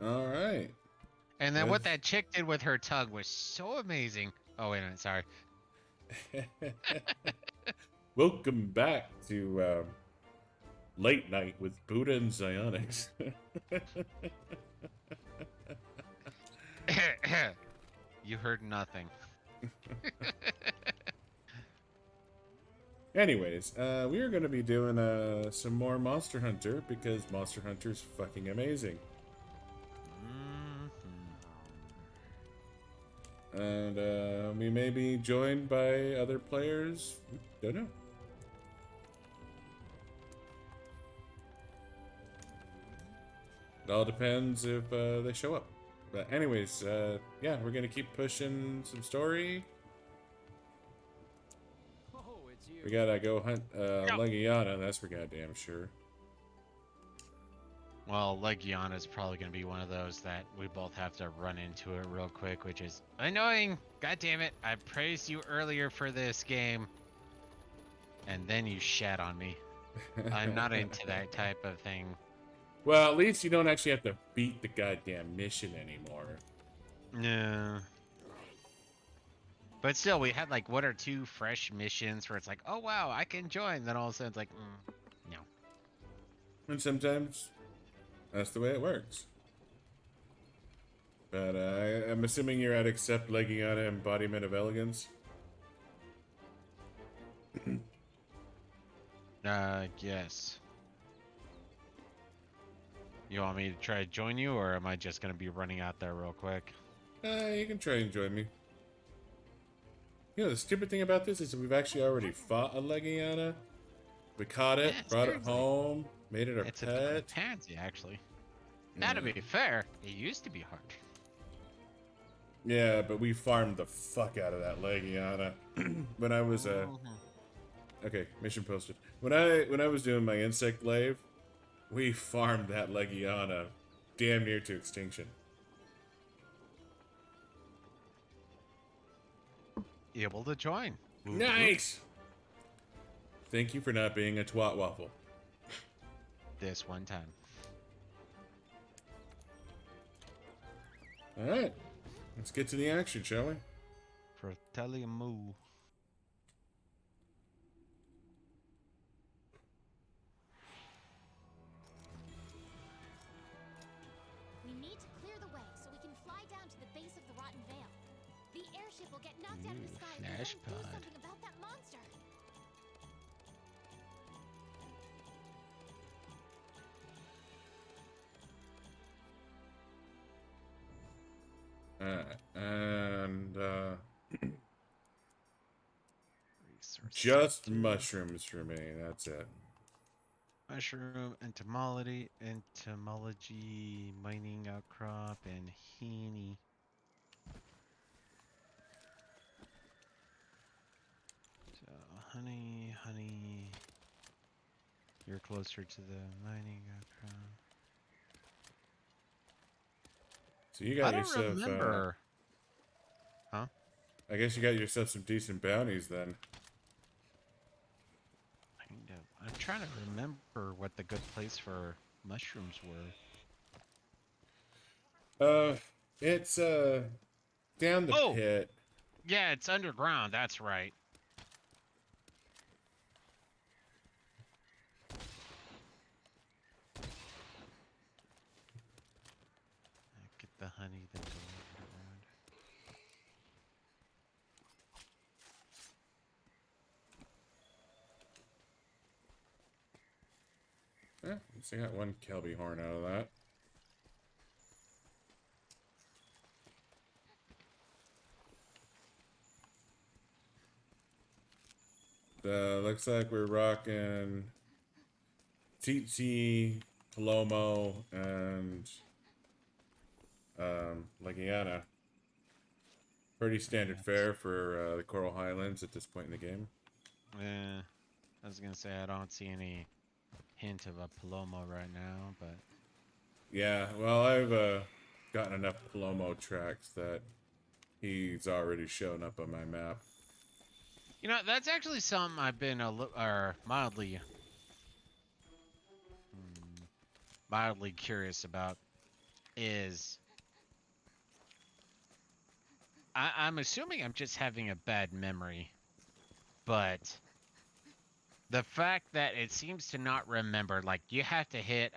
All right. And then what that chick did with her tongue was so amazing. Oh, wait a minute. Sorry. Welcome back to Late Night with Buddha and Zionics. You heard nothing. Anyways, we are going to be doing some more Monster Hunter because Monster Hunter's fucking amazing. And we may be joined by other players. Don't know. It all depends if they show up. But anyways, yeah, we're gonna keep pushing some story. Oh, it's you. We gotta go hunt Yep. Legiana, that's for goddamn sure. Well, Legiana's probably going to be one of those that we both have to run into it real quick, which is annoying. God damn it. I praised you earlier for this game, and then you shat on me. I'm not into that type of thing. Well, at least you don't actually have to beat the goddamn mission anymore. No. But still, we had like one or two fresh missions where it's like, oh wow, I can join. Then all of a sudden it's like, no. And sometimes that's the way it works. But I'm assuming you're at accept Legiana embodiment of elegance. Yes. You want me to try to join you, or am I just gonna be running out there real quick? You can try and join me. You know, the stupid thing about this is that we've actually already fought a Legiana. We caught it, Yeah, brought it seriously. home, made it our It's a bit of a pet. pansy, actually. Now, to be fair, it used to be hard. Yeah, but we farmed the fuck out of that Legiana. When I was okay, mission posted. When I was doing my insect glaive, we farmed that Legiana damn near to extinction. Able to join. Nice. Thank you for not being a twat waffle. This one time. All right, let's get to the action, shall we? Fratelli Moo. We need to clear the way so we can fly down to the base of the Rotten Vale. The airship will get knocked out of the sky if we don't do Flashpod. something about that monster. And Resource just center. mushrooms for me. That's it. Mushroom, entomology, mining outcrop, and heaney. So, honey. You're closer to the mining outcrop. So you I got don't yourself. remember. Huh? I guess you got yourself some decent bounties then. Kind of. I'm trying to remember what the good place for mushrooms were. It's down the Oh! pit. Yeah, it's underground. That's right. Get the honey, then go underground. At least I got one Kelby horn out of that. Looks like we're rocking Tsitsi, Palomo, and Legiana. Pretty standard fare for the Coral Highlands at this point in the game. Yeah, I was gonna say I don't see any hint of a Palomo right now, but Yeah, well, I've gotten enough Palomo tracks that he's already shown up on my map. you know that's actually something I've been mildly curious about. is I'm assuming I'm just having a bad memory, but the fact that it seems to not remember, like you have to hit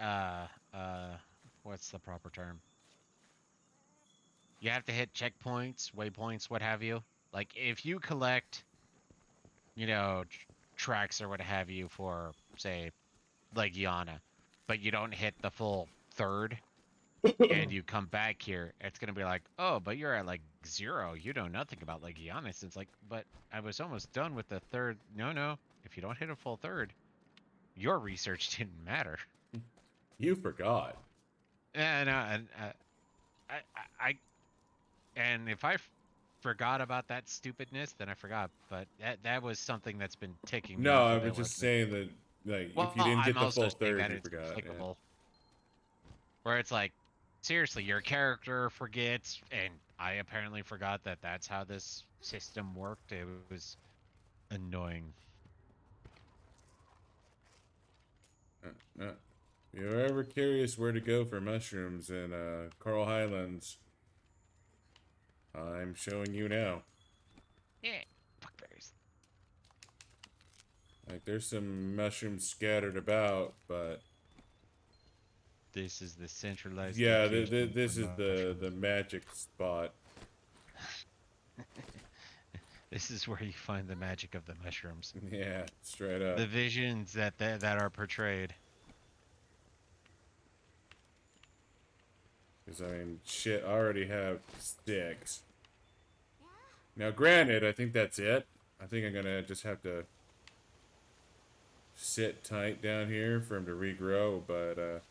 what's the proper term? You have to hit checkpoints, waypoints, what have you. Like if you collect, you know, tracks or what have you for say Legiana, but you don't hit the full third and you come back here, it's gonna be like, oh, but you're at like 0. You know nothing about Legiana. So it's like, but I was almost done with the third. No. If you don't hit a full third, your research didn't matter. You forgot. And I and if I forgot about that stupidness, then I forgot. But that was something that's been ticking me No, off I a was bit just lately. saying that, like, Well, if you didn't I'm get the also full saying third, that you it's forgot. Yeah. applicable. Where it's like, seriously, your character forgets, and I apparently forgot that that's how this system worked. It was annoying. If you're ever curious where to go for mushrooms in Coral Highlands, I'm showing you now. Yeah, fuckberries. Like, there's some mushrooms scattered about, but This is the centralized yeah, location this for is the mushrooms. magic spot. This is where you find the magic of the mushrooms. Yeah, straight up. The visions that are portrayed. Because, I mean, shit, I already have 6. Now, granted, I think that's it. I think I'm gonna just have to sit tight down here for him to regrow, but,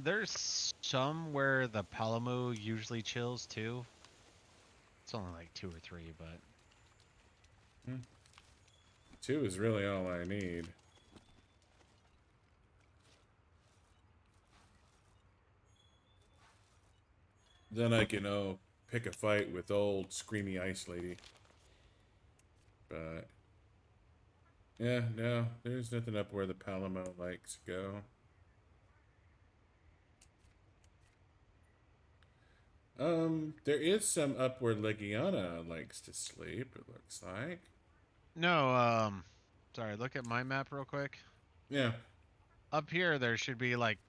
There's some where the Palamu usually chills too. It's only like 2 or 3, but 2 is really all I need. Then I can, pick a fight with old screamy ice lady. But, yeah, no, there's nothing up where the Palamo likes go. There is some up where Legiana likes to sleep, it looks like. no. Sorry. Look at my map real quick. Yeah. Up here, there should be like,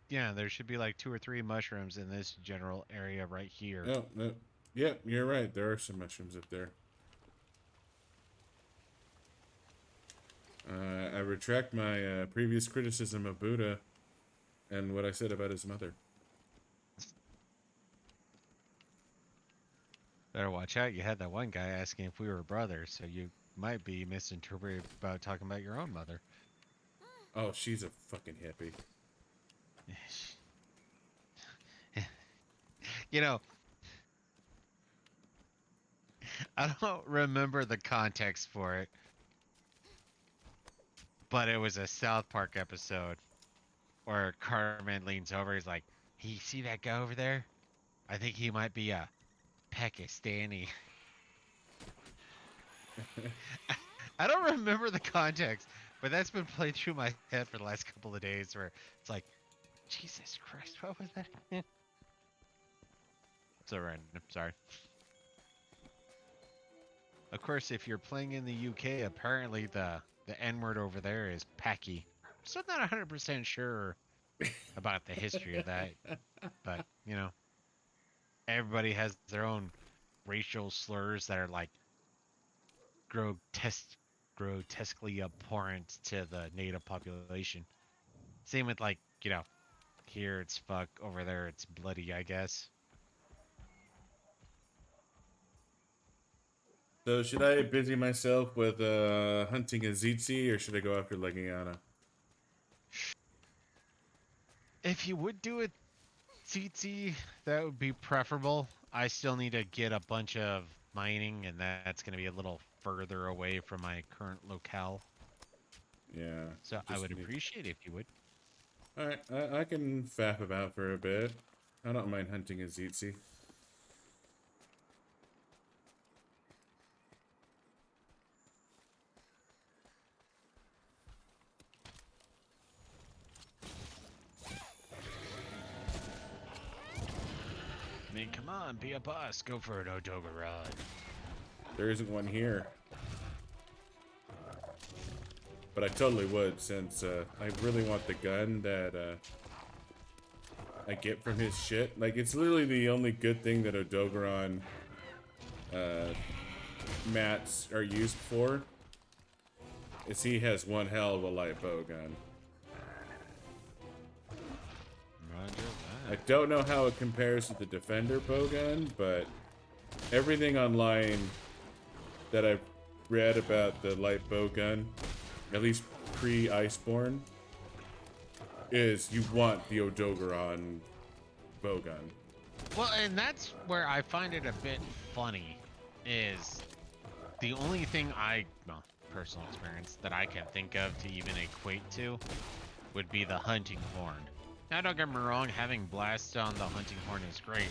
yeah, there should be like 2 or 3 mushrooms in this general area right here. Oh, no. Yeah, you're right. There are some mushrooms up there. I retract my previous criticism of Buddha and what I said about his mother. Better watch out. You had that one guy asking if we were brothers, so you might be misinterpreted about talking about your own mother. Oh, she's a fucking hippie. You know, I don't remember the context for it, but it was a South Park episode where Cartman leans over. He's like, "Hey, you see that guy over there? I think he might be a Pakistani." I don't remember the context, but that's been played through my head for the last couple of days where it's like, Jesus Christ, what was that? So random. Sorry. Of course, if you're playing in the UK, apparently the N word over there is Packy. So I'm not 100% sure about the history of that, but you know, everybody has their own racial slurs that are like grotesque, grotesquely abhorrent to the native population. Same with like, you know, here it's fuck, over there it's bloody, I guess. So should I busy myself with hunting a Zitzi, or should I go after Legiana? If you would do it tsetse, that would be preferable. I still need to get a bunch of mining, and that's going to be a little further away from my current locale. Yeah. So I Just would need... appreciate if you would. Alright, I can faff about for a bit. I don't mind hunting a Zitzi. mean, come on, be a boss. Go for an Odogaron. There isn't one here. But I totally would, since I really want the gun that I get from his shit. Like, it's literally the only good thing that Odogaron mats are used for. Is he has one hell of a light bow gun. Roger I that. don't know how it compares to the Defender bowgun, but everything online that I've read about the light bowgun, at least pre-Iceborne, is you want the Odogaron bowgun. Well, and that's where I find it a bit funny, is the only thing well, personal experience that I can think of to even equate to would be the hunting horn. Now, don't get me wrong, having blast on the hunting horn is great,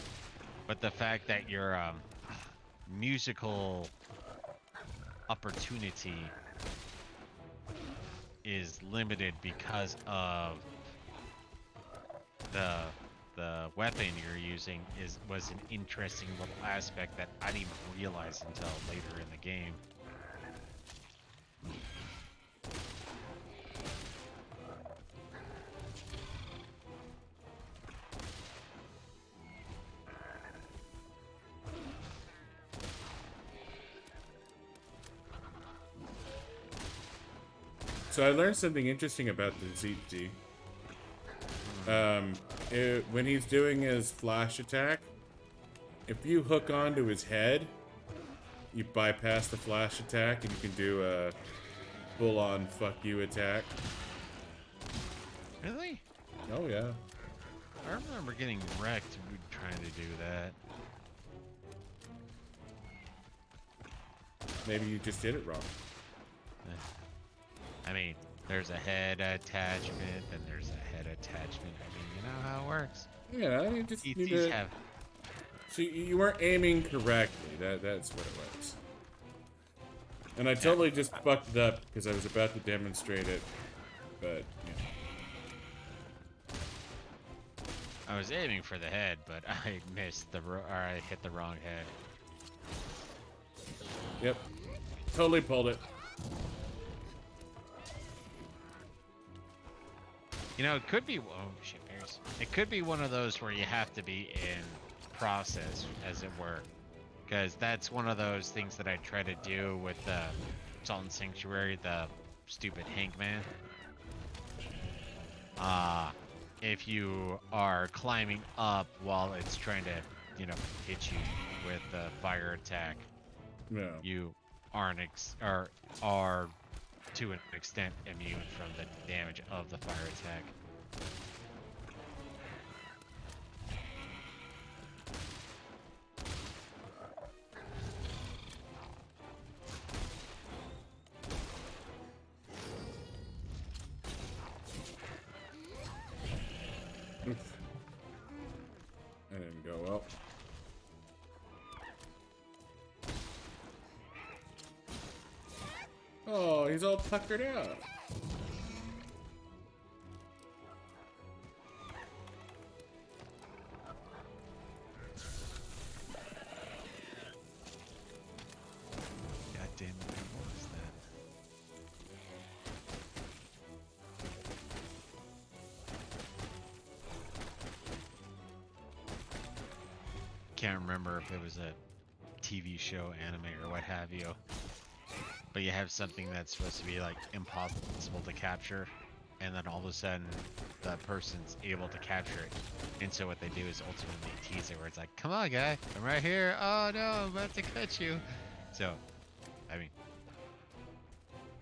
but the fact that your musical opportunity is limited because of the weapon you're using was an interesting little aspect that I didn't even realize until later in the game. So I learned something interesting about the ZT. When he's doing his flash attack, if you hook onto his head, you bypass the flash attack and you can do a full-on fuck you attack. Really? Oh yeah. I remember getting wrecked trying to do that. Maybe you just did it wrong. I mean, there's a head attachment, and there's a head attachment. I mean, you know how it works. Yeah, you just need ETs to... have... So you weren't aiming correctly. That's what it was. And I totally just fucked it up because I was about to demonstrate it, but yeah. I was aiming for the head, but I missed or I hit the wrong head. Yep. Totally pulled it. You know, it could be... Oh, shit, bears. It could be one of those where you have to be in process, as it were. Because that's one of those things that I try to do with the Salt and Sanctuary, the stupid Hankman. If you are climbing up while it's trying to, you know, hit you with the fire attack, No. you are are to an extent immune from the damage of the fire attack. That didn't go well. Oh, he's all puckered out. God damn it, what was that? Can't remember if it was a TV show, anime, or what have you. But you have something that's supposed to be like impossible to capture, and then all of a sudden the person's able to capture it. And so what they do is ultimately tease it, where it's like, come on guy, I'm right here. Oh no, I'm about to cut you. So, I mean,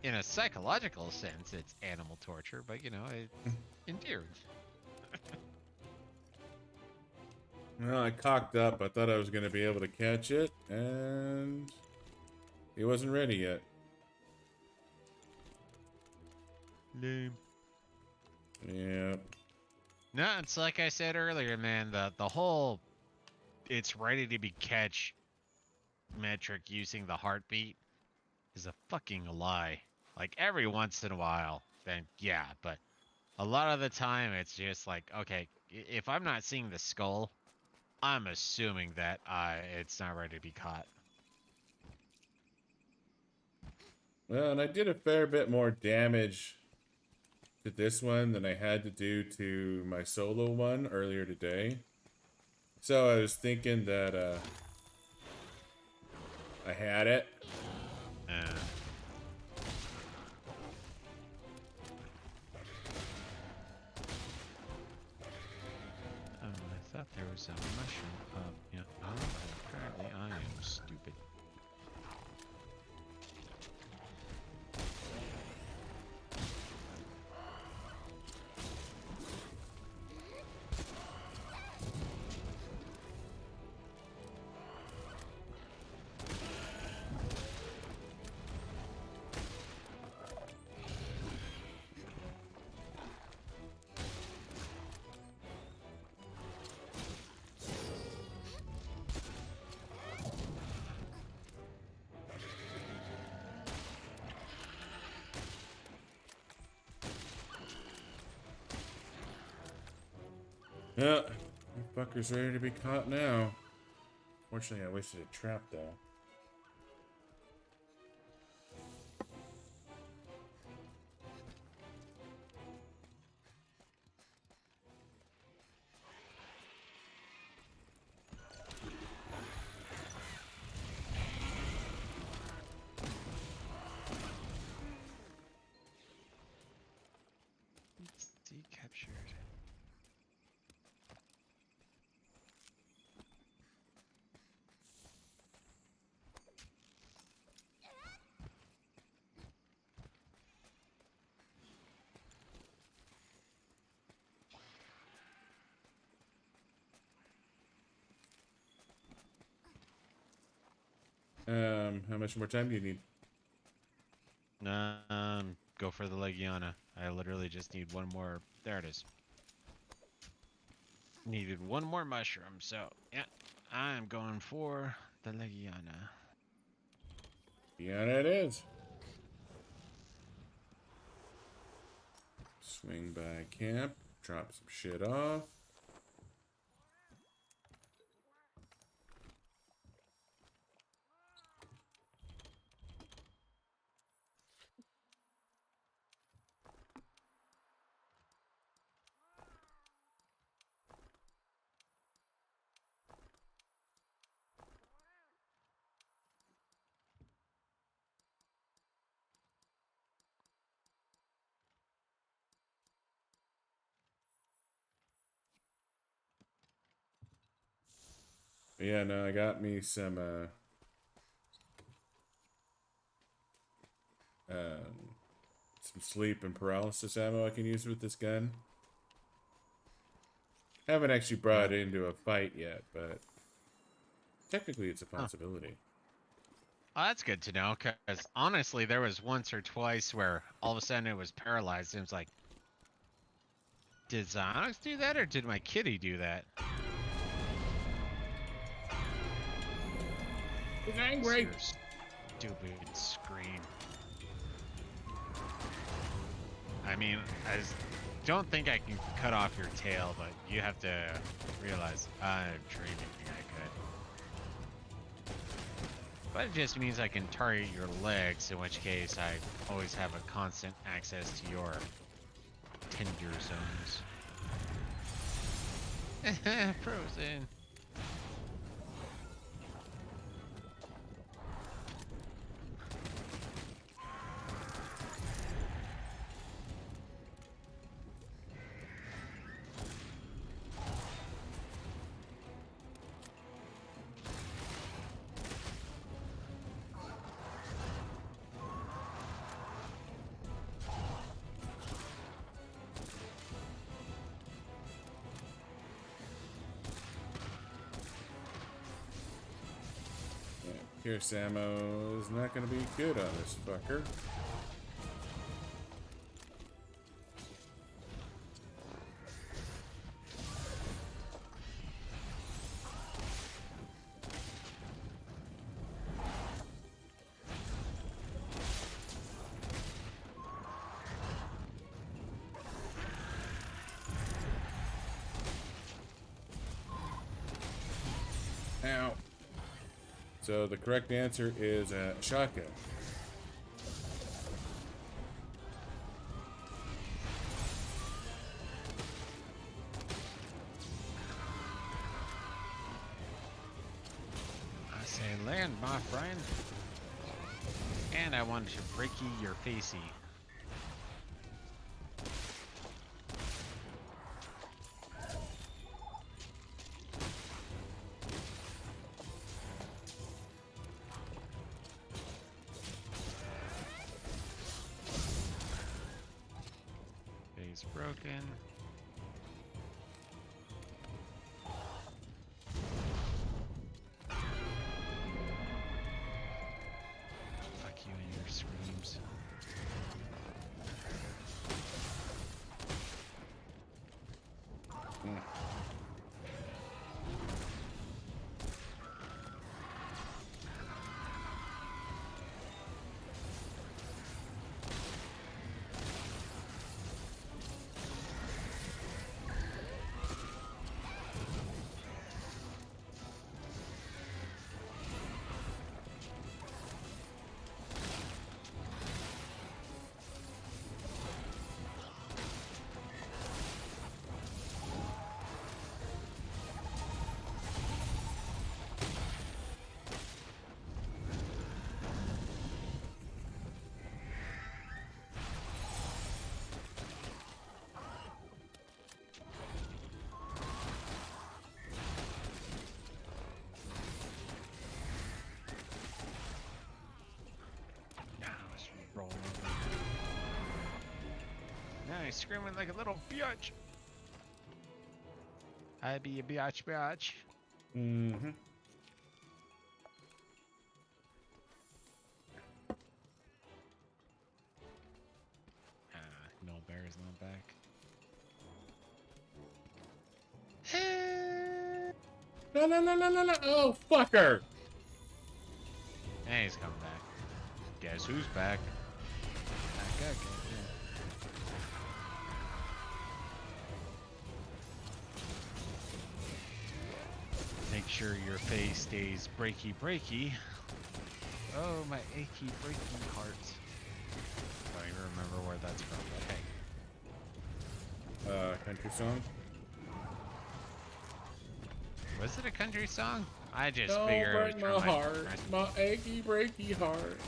in a psychological sense, it's animal torture, but you know, it's endearing. Well, I cocked up. I thought I was going to be able to catch it, and he wasn't ready yet. Lame. Yeah. No, it's like I said earlier, man, the whole it's ready to be catch metric using the heartbeat is a fucking lie. Like every once in a while, then yeah, but a lot of the time it's just like, okay, if I'm not seeing the skull, I'm assuming that it's not ready to be caught. Well, and I did a fair bit more damage to this one than I had to do to my solo one earlier today. So I was thinking that I had it. Oh, I thought there was a mushroom up. Yeah. Oh, apparently I am stupid. Yeah, that fucker's ready to be caught now. Fortunately, I wasted a trap though. See, captured. How much more time do you need? Go for the Legiana. I literally just need one more. There it is. Needed one more mushroom, so yeah, I'm going for the Legiana. Yeah, it is. Swing by camp, drop some shit off. But yeah, no, I got me some sleep and paralysis ammo I can use with this gun. Haven't actually brought it into a fight yet, but technically it's a possibility. Oh, that's good to know, because honestly, there was once or twice where all of a sudden it was paralyzed, and it was like, did Zonox do that, or did my kitty do that? He's angry! Your stupid scream. I mean, I don't think I can cut off your tail, but you have to realize I'm dreaming I could. But it just means I can target your legs, in which case I always have a constant access to your tender zones. Frozen. Pierce ammo is not going to be good on this fucker. Ow. So the correct answer is shotgun. I say land, my friend. And I want to break you your facey. Face broken. Fuck you and your screams. Rolling over. Now he's screaming like a little biatch. I be a biatch biatch. Mm-hmm. No bear is not back. No, no, no, no, no, no. Oh, fucker. And he's coming back. Guess who's back? Back again. Make sure your face stays breaky breaky. Oh, my achy breaky heart. Don't even remember where that's from. Okay. Country song. Was it a country song? I just Don't figured it break was my from heart, my achy breaky heart.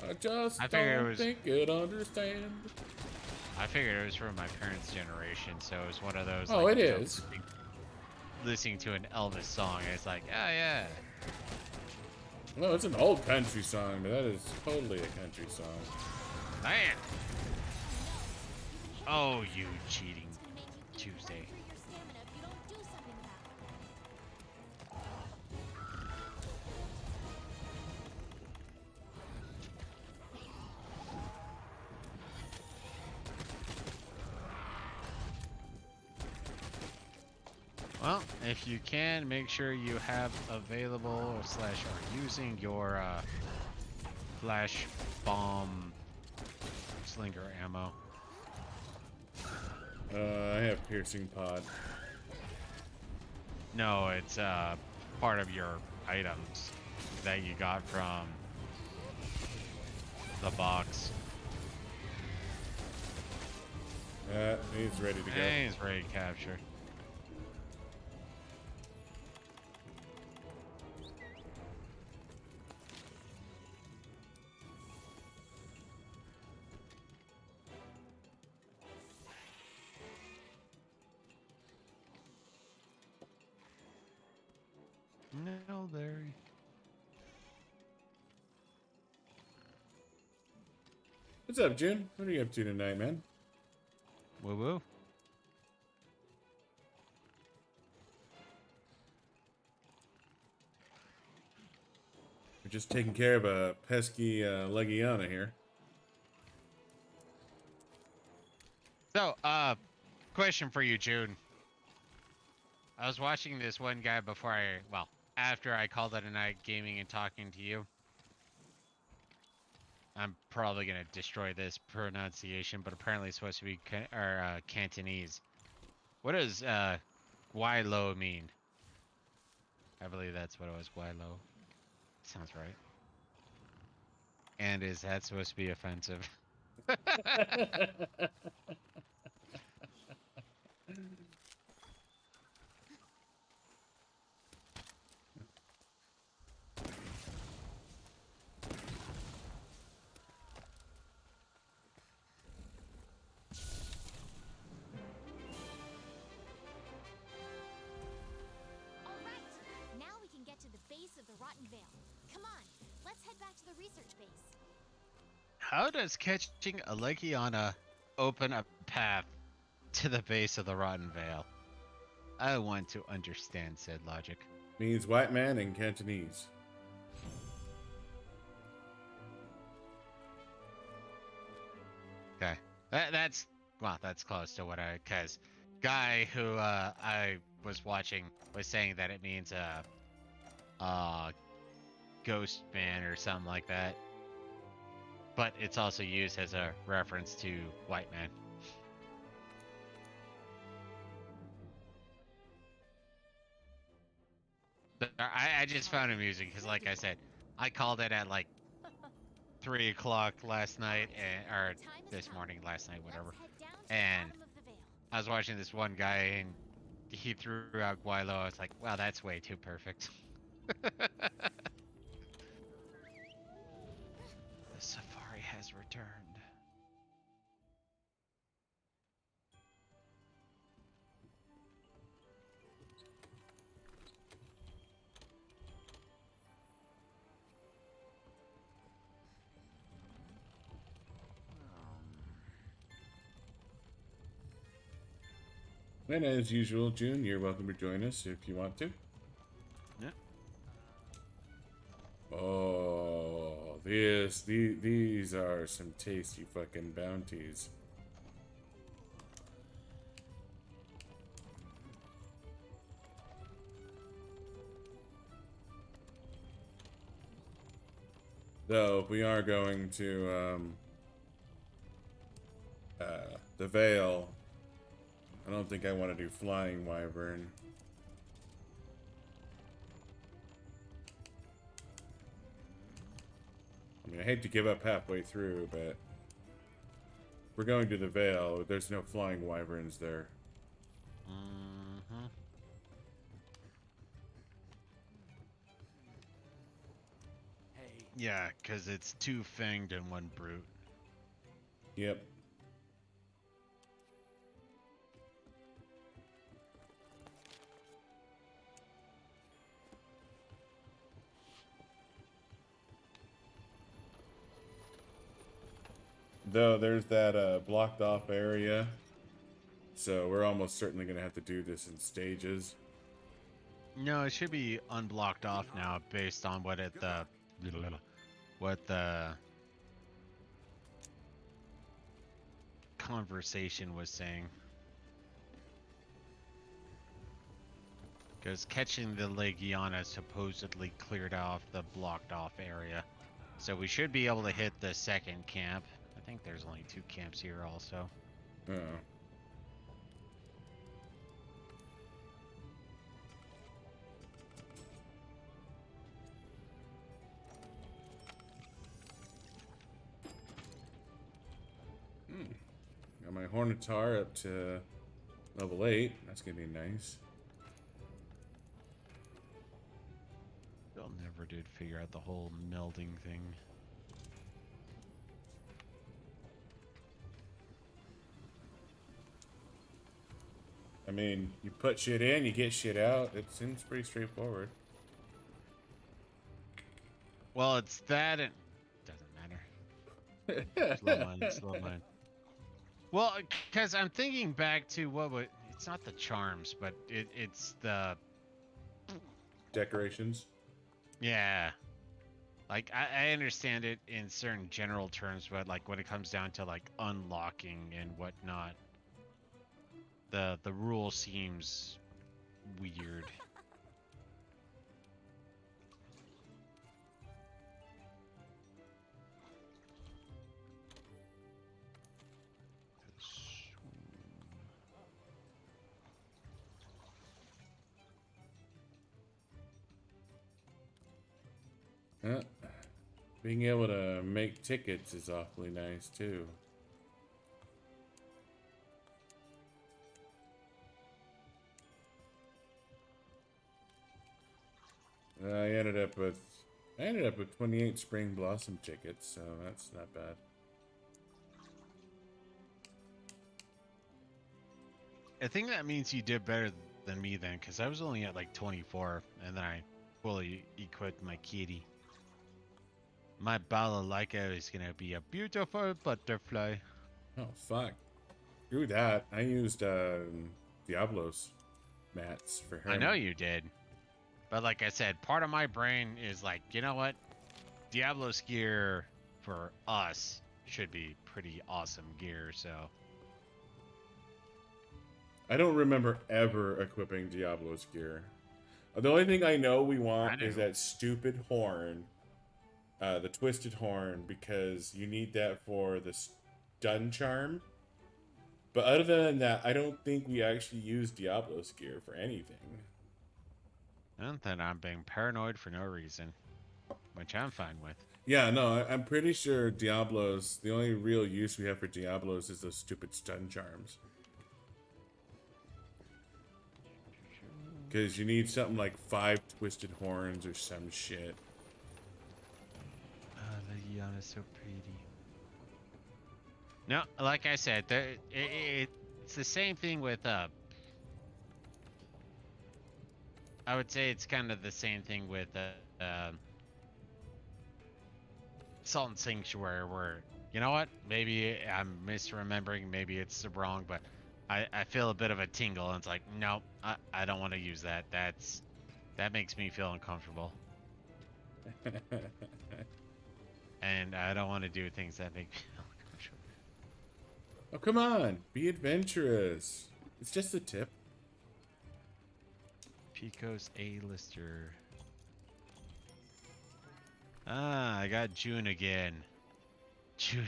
I just figured it don't was- think you'd understand. I figured it was from my parents' generation, so it was one of those. Oh, like, it you know, is. listening to an Elvis song, and it's like, oh yeah. No, it's an old country song, but that is totally a country song. Man. Oh, you cheating It's gonna make you Tuesday. burn through your stamina if you don't do something about it. Well, if you can, make sure you have available / are using your flash bomb slinger ammo. I have piercing pod. No, it's part of your items that you got from the box. He's ready to go. And he's ready to capture. No, there. What's up, June? What are you up to tonight, man? Woo woo. We're just taking care of a pesky Legiana here. So, question for you, June. I was watching this one guy after I called it a night gaming and talking to you. I'm probably gonna destroy this pronunciation, but apparently it's supposed to be Cantonese. What does Guai Lo mean? I believe that's what it was, Guaylo. Sounds right. And is that supposed to be offensive? All right. Now we can get to the base of the Rotten Vale. Come on, let's head back to the research base. How does catching a Legiana open a path to the base of the Rotten Vale? I want to understand said logic. Means white man in Cantonese. Okay, that's close to what cause guy who I was watching was saying that it means ghost man or something like that, but it's also used as a reference to white man. I just found it amusing because, like I said, I called it at like 3 o'clock last night, or this morning, last night, whatever. And I was watching this one guy, and he threw out Guaylo. I was like, wow, that's way too perfect. The safari has returned. And as usual, June, you're welcome to join us if you want to. Yeah. Oh, these are some tasty fucking bounties. Though we are going to the Vale. I don't think I want to do Flying Wyvern. I mean, I hate to give up halfway through, but we're going to the Vale. There's no Flying Wyverns there. Mm-hmm. Yeah, because it's 2 fanged and 1 brute. Yep. Though there's that blocked off area, so we're almost certainly going to have to do this in stages. No, it should be unblocked off now based on what the conversation was saying. Because catching the Legiana supposedly cleared off the blocked off area. So we should be able to hit the second camp. I think there's only 2 camps here also. Oh. Got my Hornitar up to level 8. That's gonna be nice. Still never did figure out the whole melding thing. I mean, you put shit in, you get shit out. It seems pretty straightforward. Well, it's that and doesn't matter. Slow mine. Well, because I'm thinking back to what would it's not the charms, but it's the Decorations. yeah. Like I understand it in certain general terms, but like when it comes down to like unlocking and whatnot, the rule seems weird. Being able to make tickets is awfully nice too. I ended up with 28 Spring Blossom tickets, so that's not bad. I think that means you did better than me then, because I was only at like 24, and then I fully equipped my kitty. My balalaika is gonna be a beautiful butterfly. Oh fuck! Screw that. I used Diablos mats for her. I know you did, but like I said, part of my brain is like, you know what? Diablo's gear for us should be pretty awesome gear. So I don't remember ever equipping Diablo's gear. The only thing I know we want is that stupid horn, the twisted horn, because you need that for the stun charm. But other than that, I don't think we actually use Diablo's gear for anything. and then I'm being paranoid for no reason, which I'm fine with. Yeah, no, I'm pretty sure Diablos, the only real use we have for Diablos is those stupid stun charms. Because you need something like 5 twisted horns or some shit. Legiana's so pretty. No, like I said, it's the same thing with I would say it's kind of the same thing with Salt and Sanctuary, where, you know what? Maybe I'm misremembering, maybe it's wrong, but I feel a bit of a tingle, and it's like, no, I don't want to use that. That makes me feel uncomfortable. And I don't want to do things that make me feel uncomfortable. Oh, come on. Be adventurous. It's just a tip. Pico's A-lister. Ah, I got June again. June.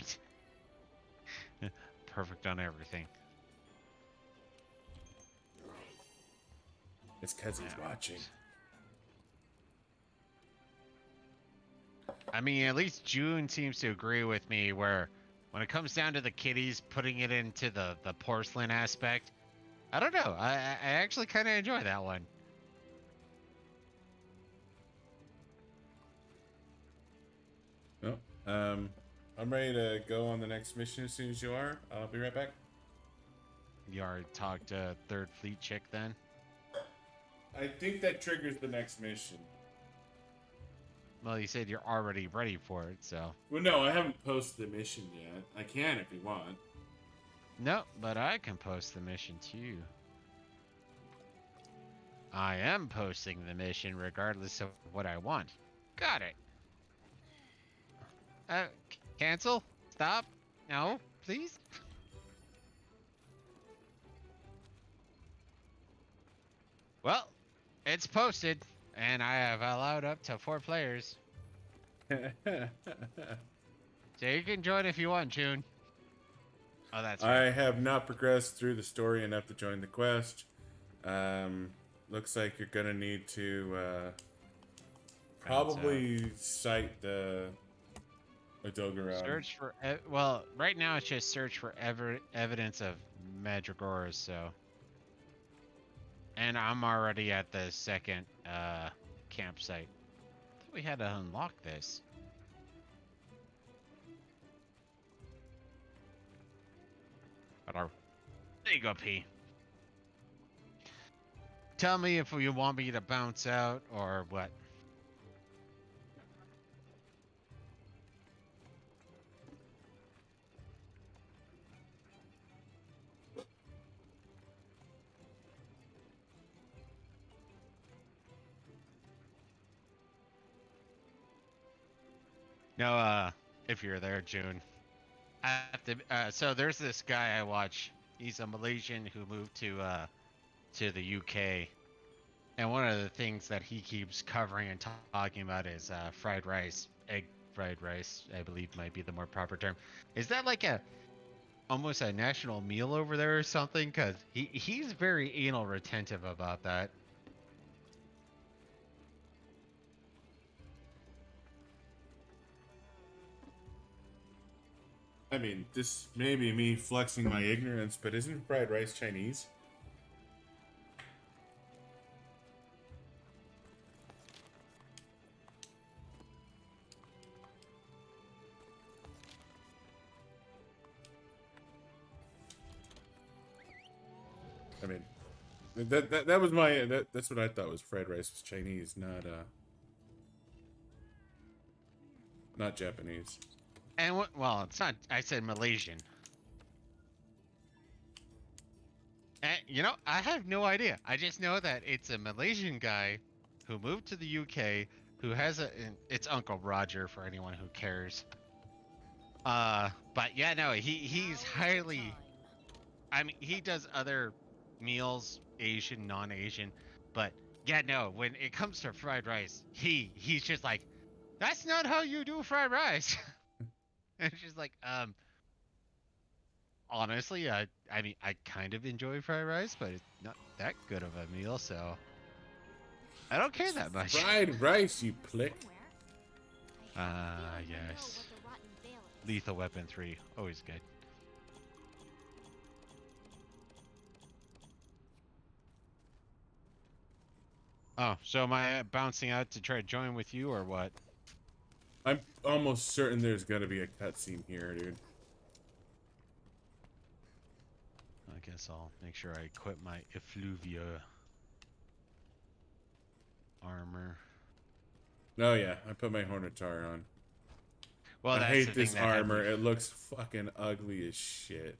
Perfect on everything. It's because he's watching. I mean, at least June seems to agree with me where when it comes down to the kitties, putting it into the porcelain aspect, I don't know. I actually kind of enjoy that one. Oh, I'm ready to go on the next mission as soon as you are. I'll be right back. You already talked to Third Fleet chick then? I think that triggers the next mission. Well, you said you're already ready for it, so. Well, no, I haven't posted the mission yet. I can if you want. No, but I can post the mission too. I am posting the mission regardless of what I want. Got it. Cancel? Stop? No, please? Well, it's posted, and I have allowed up to 4 players. So you can join if you want, June. Oh, that's right. I have not progressed through the story enough to join the quest. Looks like you're gonna need to probably cite the Adogaron. Search for well, right now it's just search for evidence of Madrigoras, so. And I'm already at the second campsite. I thought we had to unlock this. There you go, P. Tell me if you want me to bounce out or what. No, if you're there, June. I have to, so there's this guy I watch. He's a Malaysian who moved to the UK. And one of the things that he keeps covering and talking about is fried rice, egg fried rice, I believe might be the more proper term. Is that like almost a national meal over there or something? Because he's very anal retentive about that. I mean, this may be me flexing my ignorance, but isn't fried rice Chinese? I mean, that was my that's what I thought was fried rice was Chinese, not Japanese. And well, it's not. I said Malaysian. And, you know, I have no idea. I just know that it's a Malaysian guy who moved to the UK who has it's Uncle Roger for anyone who cares. But yeah, no, he's highly. I mean, he does other meals, Asian, non-Asian, but yeah, no, when it comes to fried rice, he's just like, that's not how you do fried rice. And it's just like, honestly, I mean, I kind of enjoy fried rice, but it's not that good of a meal, so I don't care that much. Fried rice, you plick. Yes. Lethal Weapon 3, always good. Oh, so am I bouncing out to try to join with you, or what? I'm almost certain there's gonna be a cutscene here, dude. I guess I'll make sure I equip my effluvia armor. Oh yeah, I put my Hornitar on. Well, I that's hate the this thing that armor. It looks fucking ugly as shit.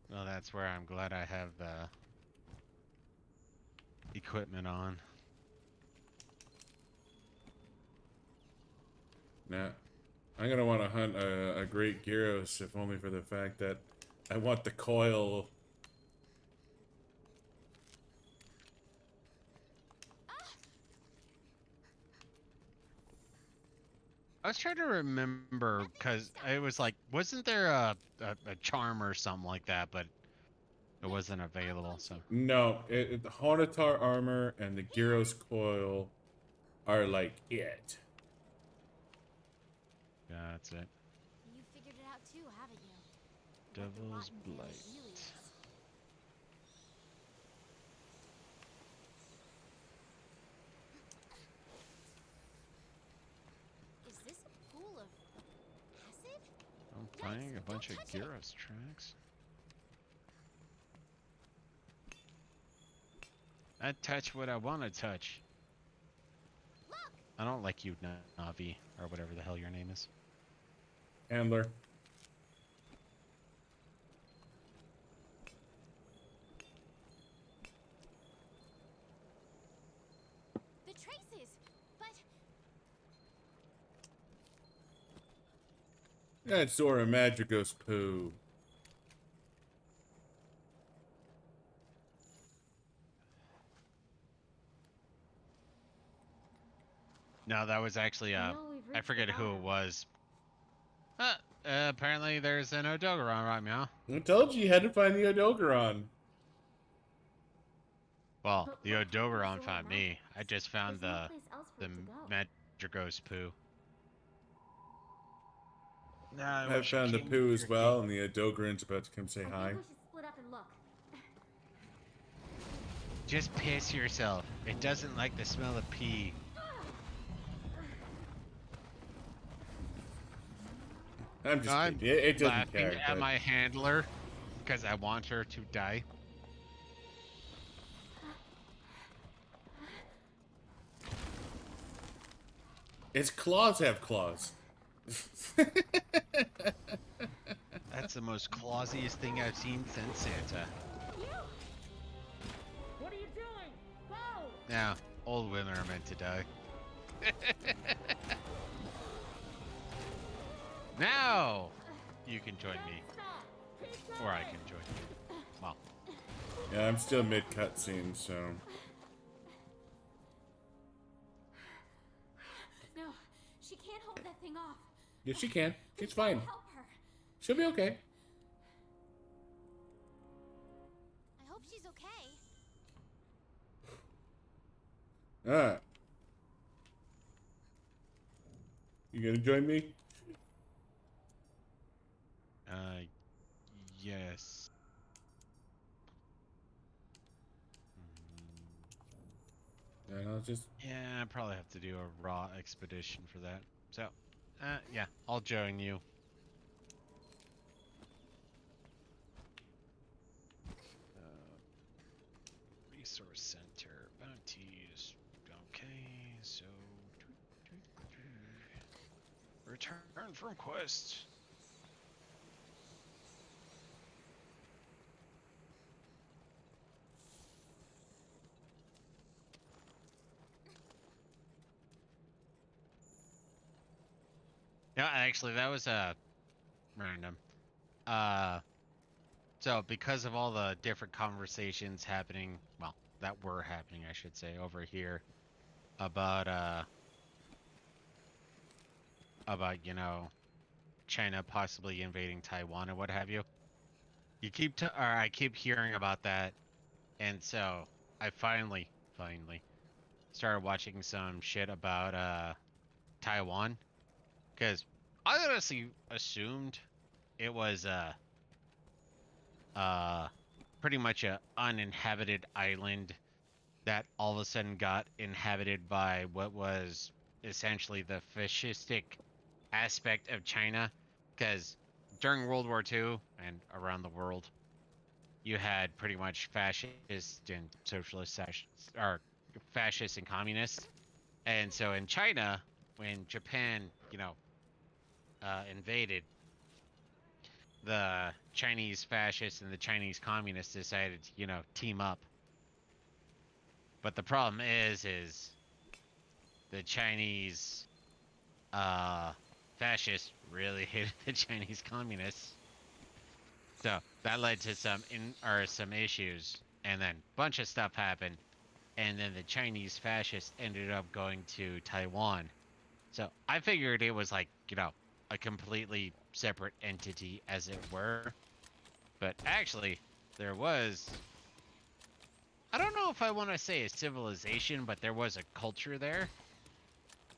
Well, that's where I'm glad I have the equipment on. Nah, I'm gonna want to hunt a great Gyros, if only for the fact that I want the coil. I was trying to remember because it was like, wasn't there a charm or something like that, but it wasn't available. So No, the Hornitar armor and the Gyros coil are like it. yeah, that's it. You figured it out too, haven't you? Devil's Blight. Is this a pool of acid? I'm finding a bunch of Gyros tracks. I touch what I want to touch. Look! I don't like you, Navi, or whatever the hell your name is. Handler. The traces! But That's Zora Madrigal's poo. No, that was actually I forget who it was. Apparently there's an Odogaron right now. I told you had to find the Odogaron. Well, the Odogaron found me. I just found the Madrigal's poo. I found the poo as well, and the Odogaron's about to come say hi. Just piss yourself. It doesn't like the smell of pee. I'm just kidding. It doesn't laughing care. At my handler because I want her to die. Its claws have claws. That's the most clawsiest thing I've seen since Santa. What are you doing? Whoa! Now, old women are meant to die. Now, you can join me. Or I can join you. Well. Yeah, I'm still mid cutscene, so. no, she can't hold that thing off. Yeah, she can. She's fine. Help her. She'll be okay. I hope she's okay. Alright. You gonna join me? Uh, yes. And I'll just. Yeah, I probably have to do a raw expedition for that. So, yeah, I'll join you. Resource center bounties. Okay, so return from quest. Yeah, actually, that was random. Uh, so because of all the different conversations happening, well, that were happening, I should say, over here about you know, China possibly invading Taiwan and what have you. Or I keep hearing about that, and so I finally started watching some shit about Taiwan, because I honestly assumed it was uh pretty much a uninhabited island that all of a sudden got inhabited by what was essentially the fascistic aspect of China, because during World War II and around the world, you had pretty much fascist and socialist or fascist and communist. And so in China, when Japan, invaded, the Chinese fascists and the Chinese communists decided to, team up. But the problem is the Chinese fascists really hated the Chinese communists. So that led to some issues, and then a bunch of stuff happened, and then the Chinese fascists ended up going to Taiwan. So I figured it was like, a completely separate entity, as it were. But actually, there was, I don't know if I want to say a civilization, but there was a culture there,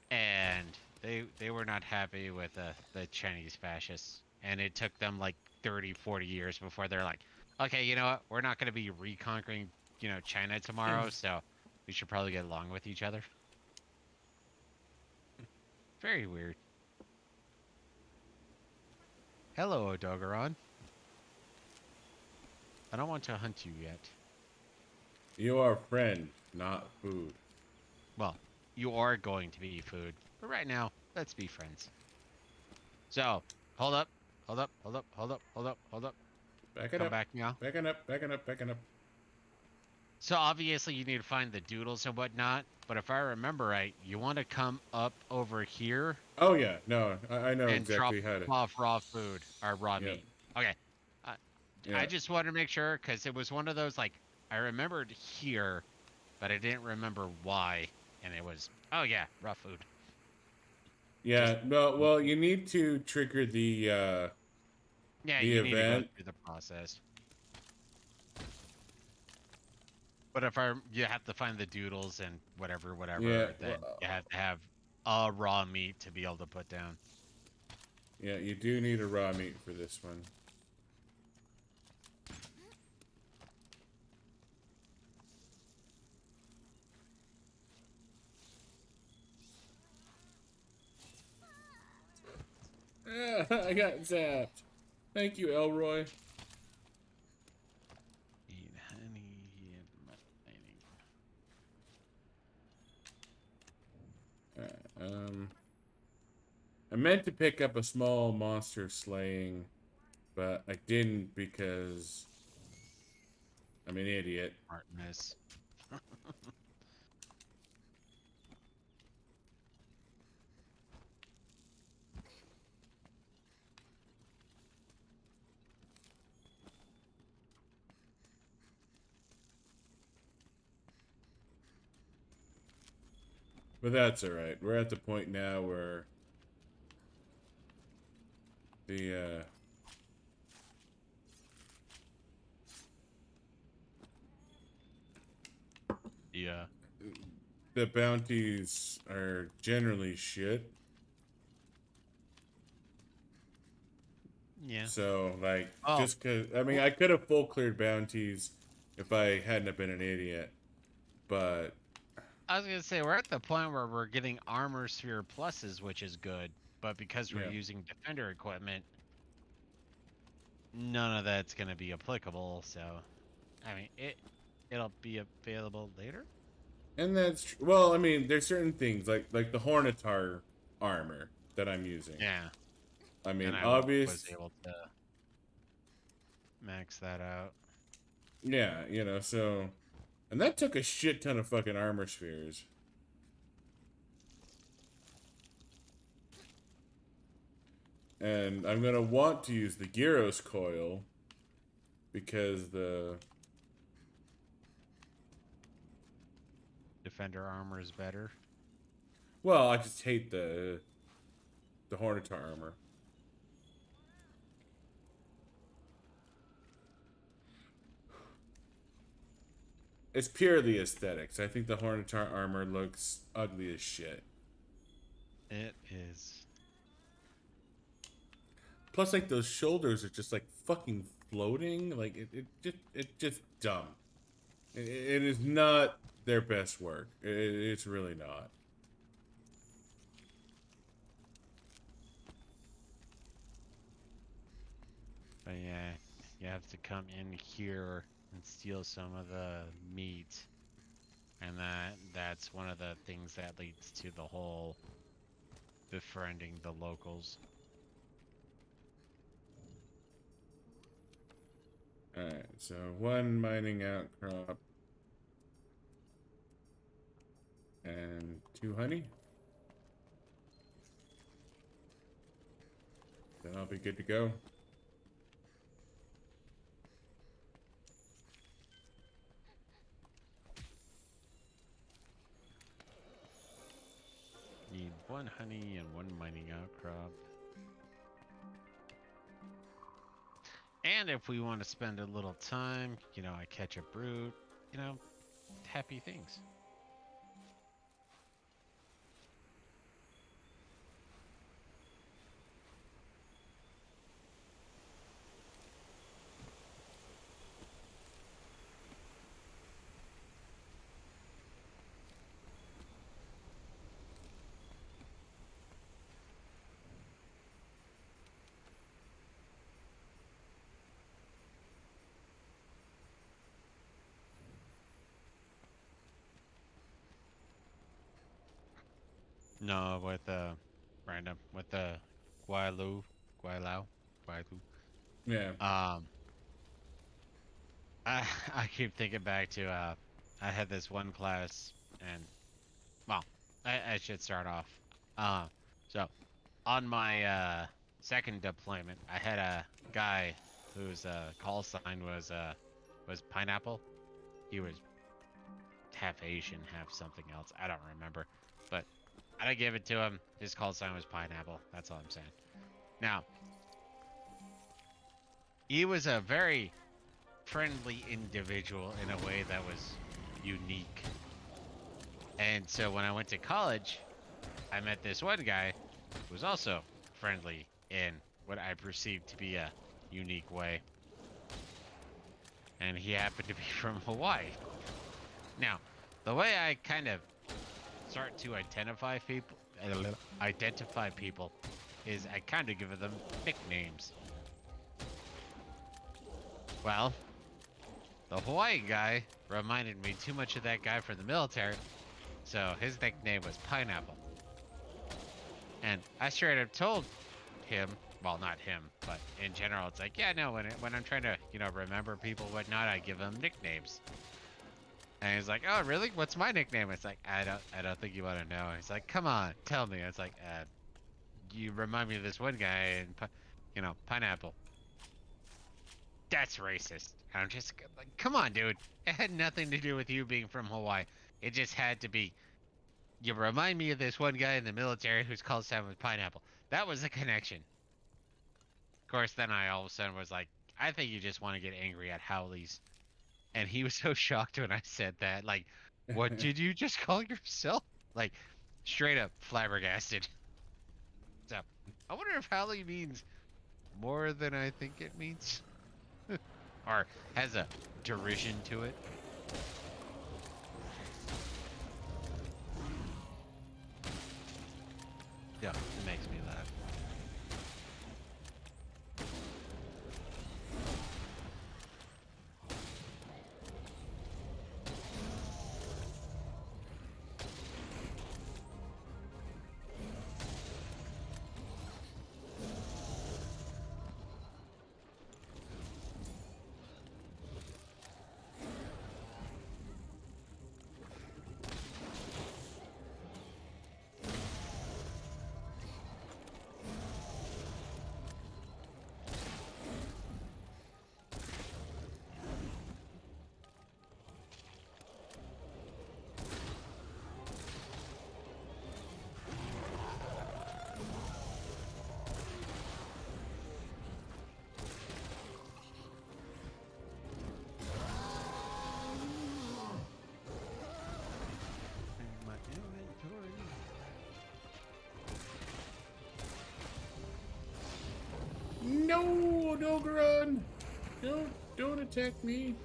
and they were not happy with the Chinese fascists, and it took them like 30, 40 years before they're like, okay, you know what? We're not going to be reconquering, China tomorrow, so we should probably get along with each other. Very weird. Hello, Odogaron. I don't want to hunt you yet. You are a friend, not food. Well, you are going to be food, but right now, let's be friends. So, hold up, hold up, hold up, hold up, hold up, hold up. Backing Come up, back now. backing up, backing up, backing up. So obviously you need to find the doodles and whatnot, but if I remember right, you want to come up over here Oh yeah, no, I know and drop exactly how to. off raw food or raw Yep, meat. Okay. Uh, I yeah, just wanted to make sure because it was one of those like I remembered here, but I didn't remember why, and it was oh yeah, raw food. Just yeah. No, well, you need to trigger yeah, the you need to go event. through the process. But you have to find the doodles and Yeah, whatever, then well, you have to have a raw meat to be able to put down. yeah. You do need a raw meat for this one. Ah, I got zapped. Thank you, Elroy. Eat honey and I meant to pick up a small monster slaying, but I didn't because I'm an idiot. smartness. But that's alright. We're at the point now where the Yeah. the bounties are generally shit. Yeah. So, like, Oh, just because, I mean, I could have full cleared bounties if I hadn't have been an idiot, but I was gonna say we're at the point where we're getting armor sphere pluses, which is good, but because we're yeah. using defender equipment, none of that's gonna be applicable. So, I mean, it'll be available later. And well, I mean, there's certain things like the Hornitar armor that I'm using. Yeah, I and mean, I was obvious, able to max that out. yeah, you know, so, and that took a shit ton of fucking armor spheres. And I'm gonna want to use the Gyros coil because Defender armor is better. well, I just hate the Hornitar armor. It's purely aesthetics. I think the Hornitar armor looks ugly as shit. It is. Plus, like those shoulders are just like fucking floating. Like it's just dumb. It is not their best work. It's really not. But yeah, you have to come in here and steal some of the meat. And that's one of the things that leads to the whole befriending the locals. Alright, so one mining outcrop. And 2 honey. Then I'll be good to go. Need 1 honey and 1 mining outcrop. And if we want to spend a little time, you know, I catch a brute, you know, happy things. No, with random with the Guailu, Guailau, Guailu. Yeah. I I keep thinking back to I had this one class and well, I should start off. Uh, so on my second deployment, I had a guy whose call sign was pineapple. He was half Asian, half something else. I don't remember, but I gave it to him. His call sign was pineapple. That's all I'm saying. Now, he was a very friendly individual in a way that was unique. And so when I went to college, I met this one guy who was also friendly in what I perceived to be a unique way. And he happened to be from Hawaii. Now, the way I kind of start to identify people is I kind of give them nicknames. Well, the Hawaii guy reminded me too much of that guy from the military, so his nickname was Pineapple. And I straight up told him, well, not him, but in general, it's like, yeah, no, when I'm trying to, you know, remember people, whatnot, I give them nicknames. And he's like, oh, really? What's my nickname? It's like, I don't think you want to know. He's like, come on, tell me. It's like, you remind me of this one guy, and you know, Pineapple. That's racist. I'm just like, come on, dude. It had nothing to do with you being from Hawaii. It just had to be. You remind me of this one guy in the military whose call sign was Pineapple. That was the connection. Of course, then I all of a sudden was like, I think you just want to get angry at Howleys. And he was so shocked when I said that. Like, what did you just call yourself? Like, straight up flabbergasted. So, I wonder if Howley means more than I think it means. Or has a derision to it. Yeah, it makes me laugh. In my inventory. No, Dogeron! Don't attack me.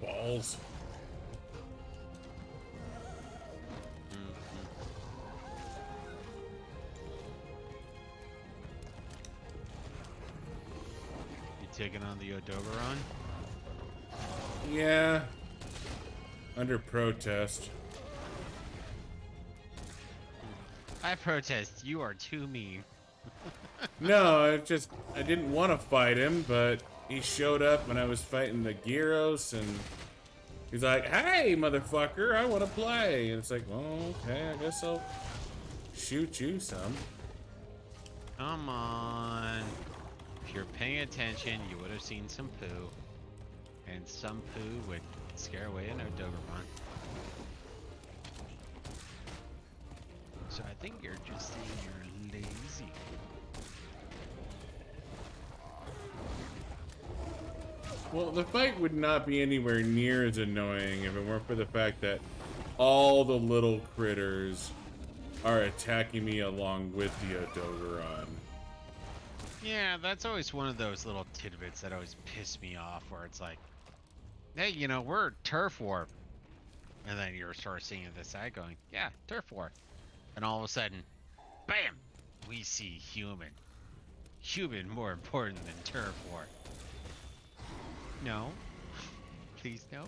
Balls. You taking on the Odoberon? Yeah. Under protest. I protest. You are too mean. No, I didn't want to fight him, but he showed up when I was fighting the Gyros, and he's like, "Hey, motherfucker, I want to play." And it's like, well, okay, I guess I'll shoot you some. Come on. If you're paying attention, you would have seen some poo. And some poo would scare away an Odoberon. So I think you're just saying you're lazy. Well, the fight would not be anywhere near as annoying if it weren't for the fact that all the little critters are attacking me along with the Odogeron. Yeah, that's always one of those little tidbits that always piss me off, where it's like, hey, you know, we're turf war. And then you're sort of seeing this side going, yeah, turf war. And all of a sudden, bam, we see human. Human more important than turf war. No. Please no.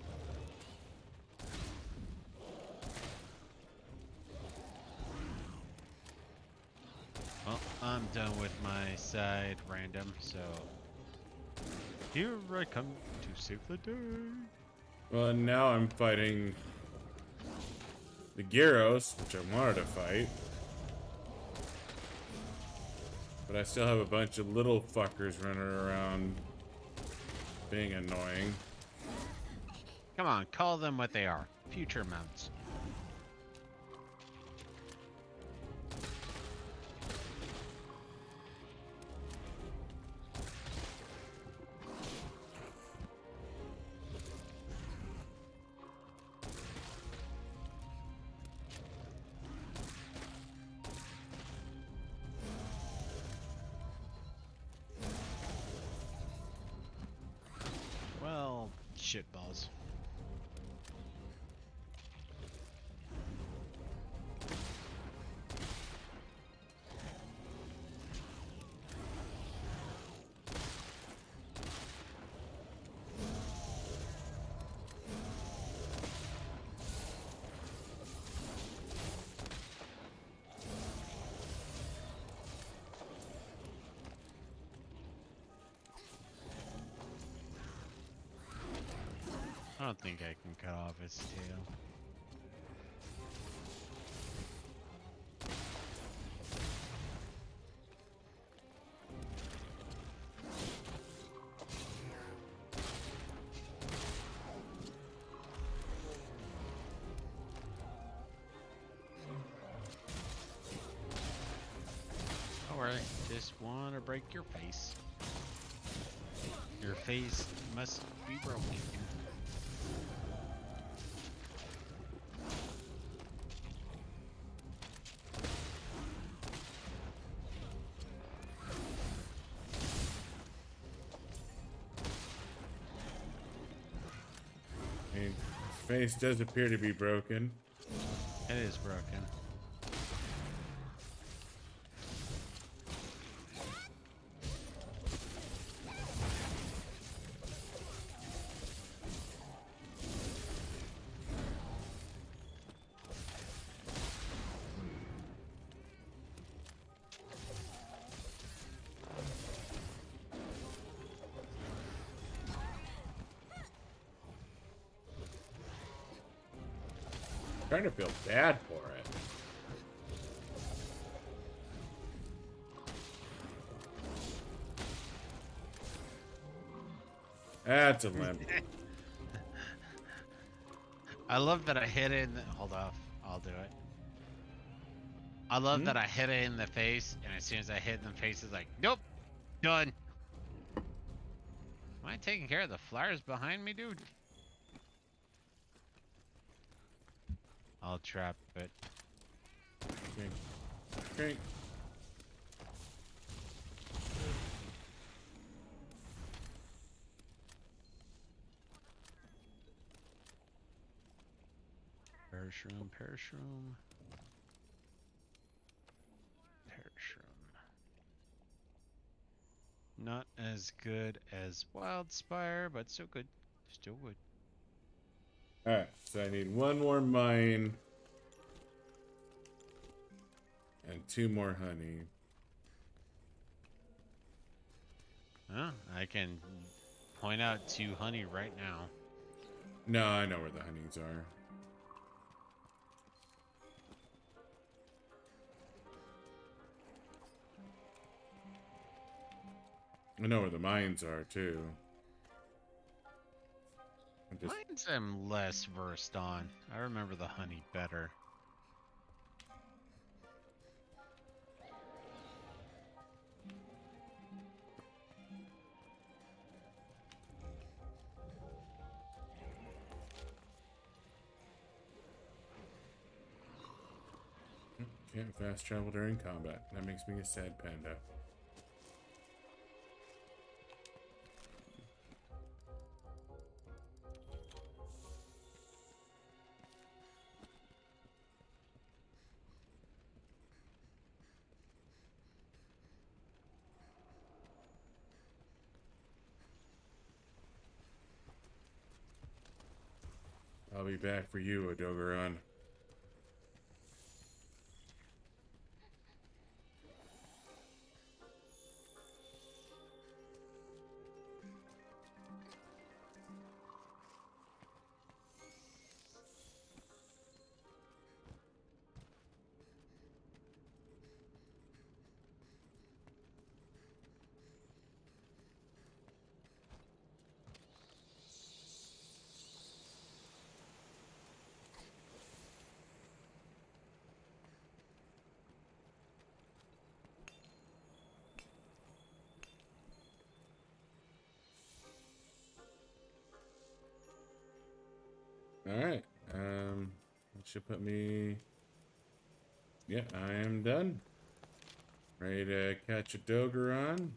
Well, I'm done with my side random, so here I come to save the day. Well, and now I'm fighting the Gyros, which I wanted to fight. But I still have a bunch of little fuckers running around being annoying. Come on, call them what they are. Future mounts. shitballs. I don't think I can cut off his tail. Don't worry, just want to break your face. Your face must be broken. I mean, his face does appear to be broken. It is broken. I'm starting to feel bad for it. That's a limp. I love that I hit it in the... Hold off. I'll do it. I love that I hit it in the face, and as soon as I hit it in the face, it's like, nope, done. Am I taking care of the flowers behind me, dude? I'll trap it. Okay. Okay. Perish room, perish room. Perish room. Not as good as Wildspire, but still good. Still good. Alright, so I need one more mine. And 2 more honey. Huh? I can point out 2 honey right now. No, I know where the honeys are. I know where the mines are, too. Mines I'm less versed on. I remember the honey better. Can't fast travel during combat. That makes me a sad panda. I'll be back for you, Odogaron. Alright, that should put me... Yeah, I am done. Ready to catch a Dogeron.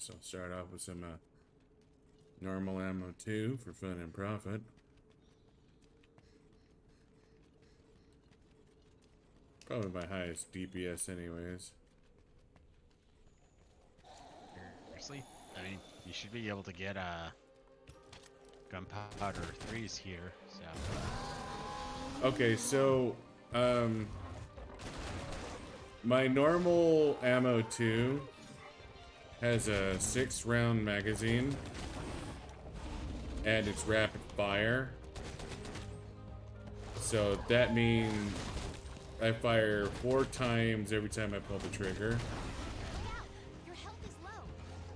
So I'll start off with some normal ammo 2 for fun and profit. Probably my highest DPS anyways. Seriously? I mean, you should be able to get gunpowder 3s here, so. Okay, so my normal ammo 2 has a 6-round magazine and it's rapid fire. So that means I fire 4 times every time I pull the trigger. Look out! Your health is low.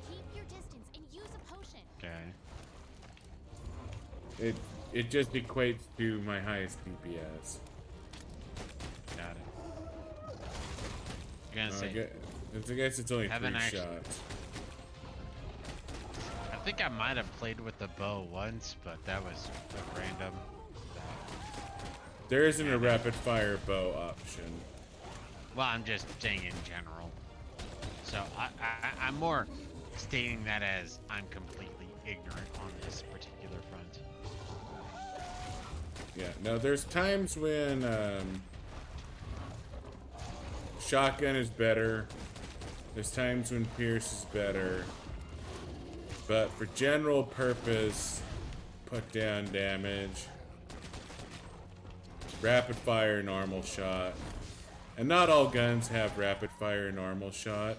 Keep your distance and use a potion. Okay. It just equates to my highest DPS. Got it. You're gonna say. I guess it's only 3 Haven't actually- shots. I think I might have played with the bow once, but that was a random. There isn't a rapid fire bow option. Well, I'm just saying in general. So I'm more stating that as I'm completely ignorant on this particular front. Yeah, no, there's times when shotgun is better. There's times when Pierce is better. But for general purpose, put down damage, rapid fire normal shot. And not all guns have rapid fire normal shot.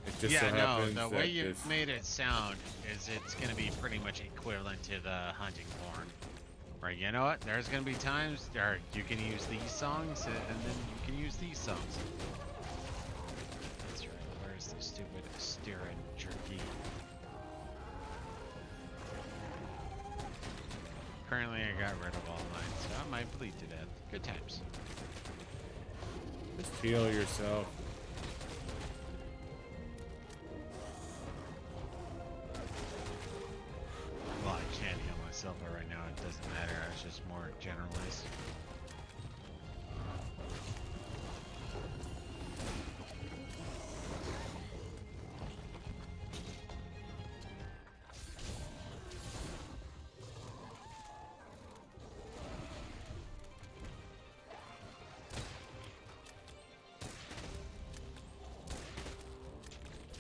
It just so happens the that way you this- made it sound is it's going to be pretty much equivalent to the hunting horn. Right, you know what? There's going to be times where you can use these songs and then you can use these songs. That's right. Where's the stupid steering jerky? Currently, I got rid of all mine, so I might bleed to death. Good times. Just heal yourself. Well, I can't heal myself, but right now it doesn't matter. I was just more generalized.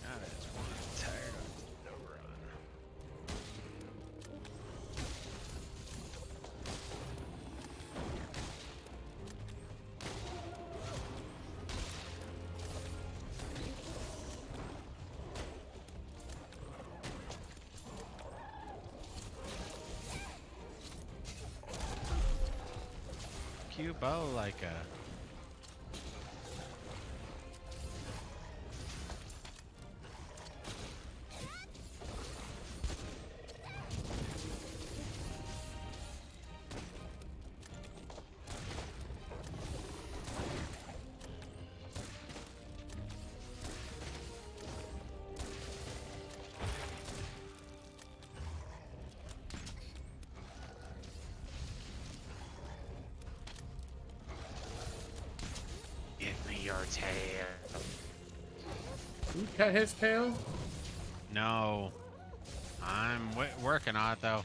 God, I just want tired of the run. Cute bow like a. Give me your tail. You cut his tail? No. I'm working on it though.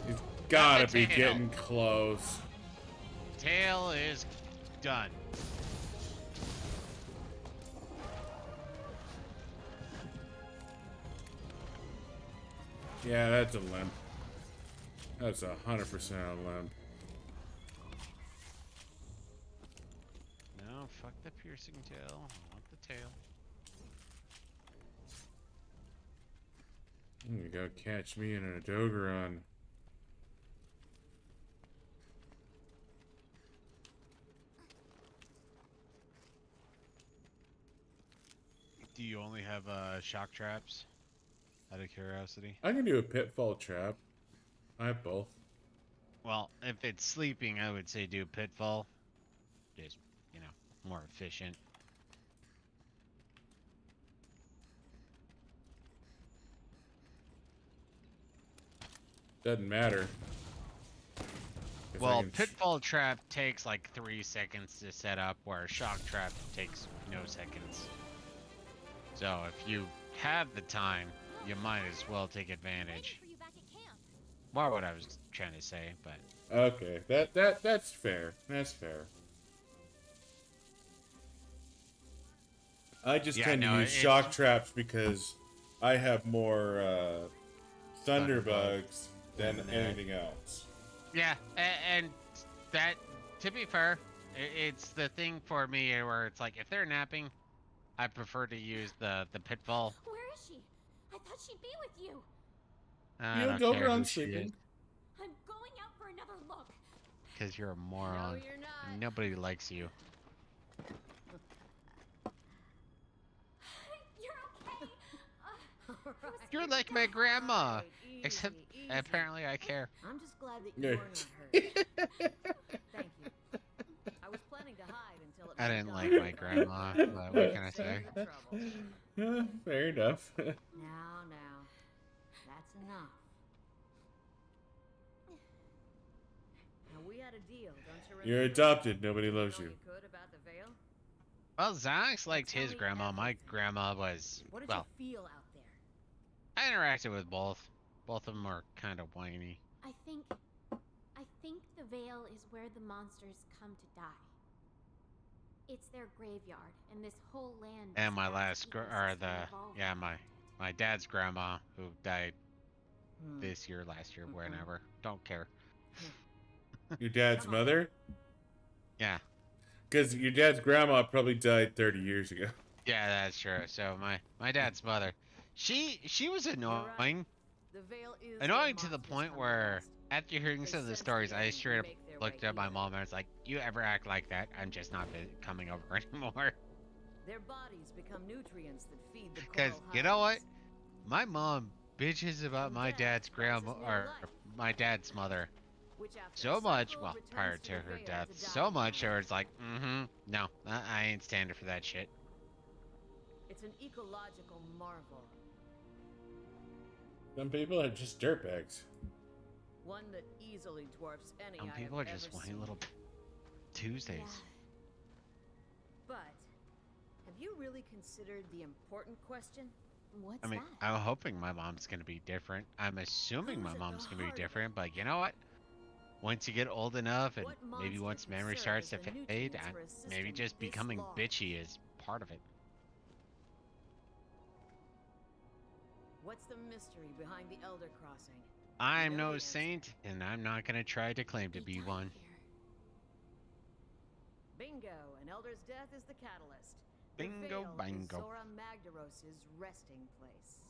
He's gotta the be tail. getting close. Tail is done. Yeah, that's a limp. That's 100% a limp. No, fuck the piercing tail. I want the tail. You go catch me in a Dogeron. Do you only have shock traps? Out of curiosity. I can do a pitfall trap. I have both. Well, if it's sleeping, I would say do pitfall. Just, you know, more efficient. Doesn't matter. 'Cause I Well, can pitfall trap takes like 3 seconds to set up, where shock trap takes no seconds. So if you have the time, you might as well take Waiting advantage. for you back at camp. More what I was trying to say, but Okay, that's fair. That's fair. I just Yeah, tend no, to use it's- shock traps because I have more thunderbugs than Than that. anything else. yeah, and that, to be fair, it's the thing for me where it's like if they're napping, I prefer to use the pitfall. Where is she? I thought she'd be with you. I You don't go care around who she is, sleeping. I'm going out for another look. because you're a moron. you're not. And nobody likes you. You're okay. You're like my grandma. Except Easy. apparently I care. I'm just glad that Yeah. you're not hurt. Thank you. I was planning to hide until it I was didn't done. like my grandma, but what can I say? Save the trouble. Fair enough. Now, that's enough. Now we had a deal, don't you remember? You're adopted. Nobody You loves know you. you could about the veil? Well, Zox liked Tell his me grandma. My everything. grandma was, What did well, you feel out there? I interacted with both. Both of them are kind of whiny. I think the veil is where the monsters come to die. It's their graveyard, and this whole land. And my is last, God's or ecosystem the, revolving yeah, around my it. dad's grandma who died Hmm. this year, last year, whenever. Don't care. Your dad's Come on. mother? Yeah, Because your dad's grandma probably died 30 years ago. yeah, that's true. So my dad's mother, she was You're right. annoying. The veil is Annoying where to the monsters point come to where rest. after hearing They some of the sense stories, the I end straight and up make their looked way at my here. mom and I was like, "You ever act like that? I'm just not coming over anymore." Their bodies become nutrients that feed the Because coral you know what? hives. My mom bitches about And my death dad's grandma rises near or life. my dad's mother Which after so a much. cycle Well, returns prior to to the her veil death, to die so much again. where it's like, no, I ain't standing for that shit. It's an ecological marvel, Some people are just dirtbags. one that easily dwarfs any Some I people have are just ever whiny seen. little Tuesdays. Yeah. But have you really considered the important question? What's I mean, that? I'm hoping my mom's gonna be different. I'm assuming Who's my at the mom's gonna be heart of it? different, but you know what? Once you get old enough and What maybe monster once could memory serve starts as to the fade, nutrients for a maybe system just this becoming large? bitchy is part of it. What's the mystery behind the Elder Crossing? I'm know no the answer. saint, and I'm not gonna try to claim to They be died one. here. Bingo! An Elder's death is the catalyst. The Bingo, veil bango. is Zora Magdaros' resting place.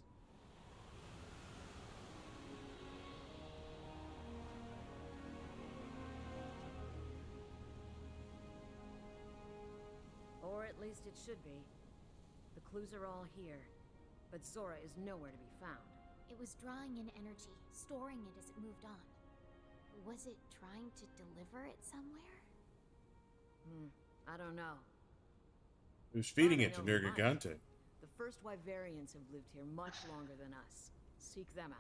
Or at least it should be. The clues are all here, but Zora is nowhere to be found. It was drawing in energy, storing it as it moved on. Was it trying to deliver it somewhere? I don't know. Who's feeding I it to know who might. Nergigante? The first Wyverians have lived here much longer than us. Seek them out.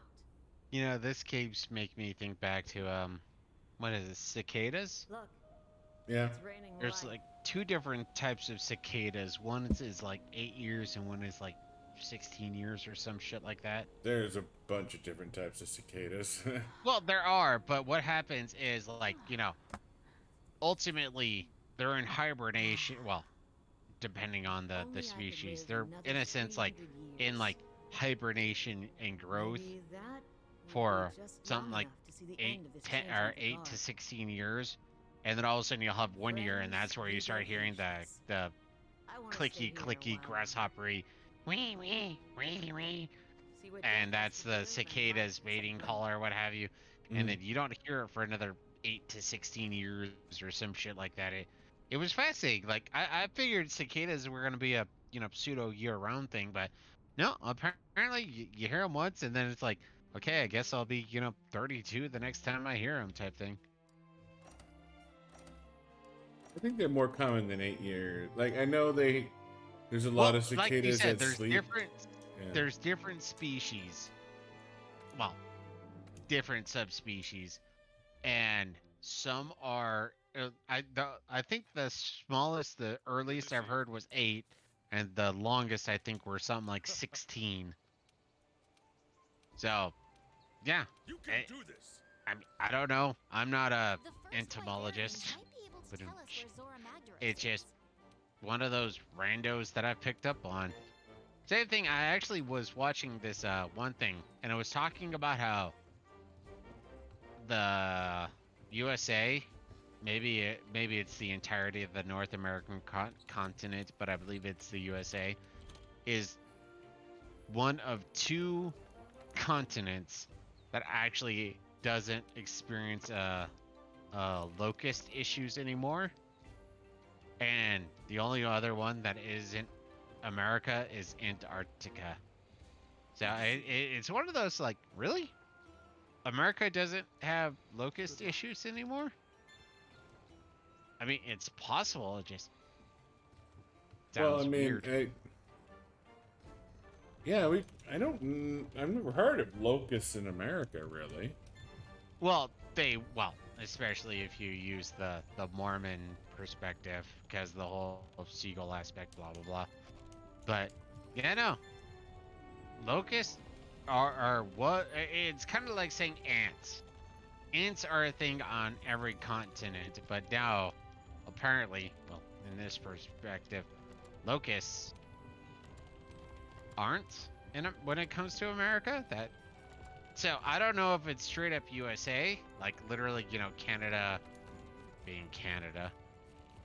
You know, this keeps making me think back to what is it, cicadas? Look, Yeah. it's raining There's light. like two different types of cicadas. One is like 8 years, and one is like 16 years or some shit like that. There's a bunch of different types of cicadas. Well, there are, but what happens is, like, you know, ultimately they're in hibernation. Well, depending on Only I the could species, live they're another in a sense like 300 in years. like hibernation and growth Maybe that will for be just something long like enough to see the 8, end of this 10, change or with the 8 guard. to 16 years, and then all of a sudden you'll have 1 year, and that's where you Friends, start leave their hearing patience. the I wanna stay clicky here a clicky while grasshoppery wee wee wee wee, see what and Death has that's to the give and cicadas life mating is call or what have you, and Mhm. then you don't hear it for another 8 to 16 years or some shit like that. It was fascinating. Like I figured cicadas were gonna be a, you know, pseudo year-round thing, but no, apparently you hear them once and then it's like, okay, I guess I'll be, you know, 32 the next time I hear them type thing. I think they're more common than 8 years. Like, I know there's a lot Well, of cicadas like you said, that sleep. Yeah. there's different species. Well, different subspecies, and some are. I think the smallest, the earliest I've heard was 8, and the longest I think were something like 16. So, yeah. You can do this. I don't know. I'm not a The first entomologist, librarian might be able to but tell us where Zora Magdaros it's is. just one of those randos that I picked up on. Same thing. I actually was watching this one thing, and it was talking about how the USA, maybe it's the entirety of the North American continent, but I believe it's the USA, is one of 2 continents that actually doesn't experience locust issues anymore, and the only other one that isn't America is Antarctica. So it's one of those, like, really? America doesn't have locust issues anymore? I mean, it's possible. It just sounds weird. Yeah, I've never heard of locusts in America, really. Well, especially if you use the Mormon perspective, because the whole seagull aspect, blah blah blah. But yeah, no, locusts are what? It's kind of like saying ants. Ants are a thing on every continent, but now, apparently, well, in this perspective, locusts aren't when it comes to America. So I don't know if it's straight up USA, like literally, Canada being Canada,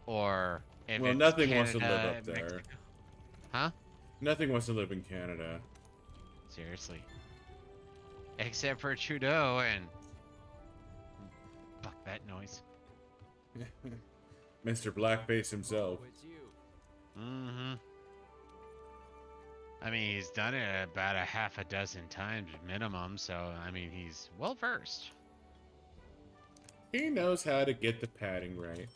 or if Well, it's nothing Canada, wants to live up there. Mexico. Huh? Nothing wants to live in Canada. Seriously. Except for Trudeau and fuck that noise. Mr. Blackface himself. Mm-hmm. I mean, he's done it about a half a dozen times minimum, so I mean, he's well versed. He knows how to get the padding right.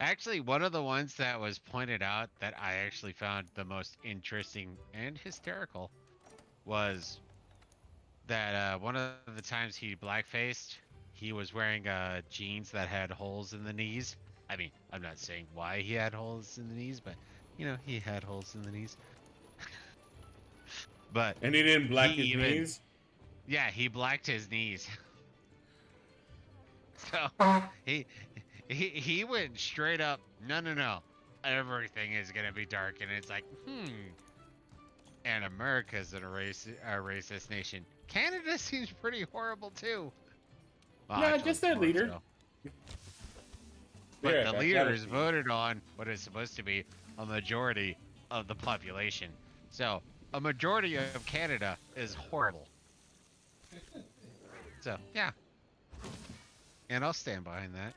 Actually, one of the ones that was pointed out that I actually found the most interesting and hysterical was that one of the times he blackfaced, he was wearing jeans that had holes in the knees. I mean, I'm not saying why he had holes in the knees, but he had holes in the knees. But And he didn't black his knees? Yeah, he blacked his knees. So he went straight up. No. Everything is gonna be dark, and it's like, And America's a racist nation. Canada seems pretty horrible too. Well, No, actually, just their more leader. so. But Yeah, the leaders voted on what is supposed to be a majority of the population. So a majority of Canada is horrible. So yeah, and I'll stand behind that.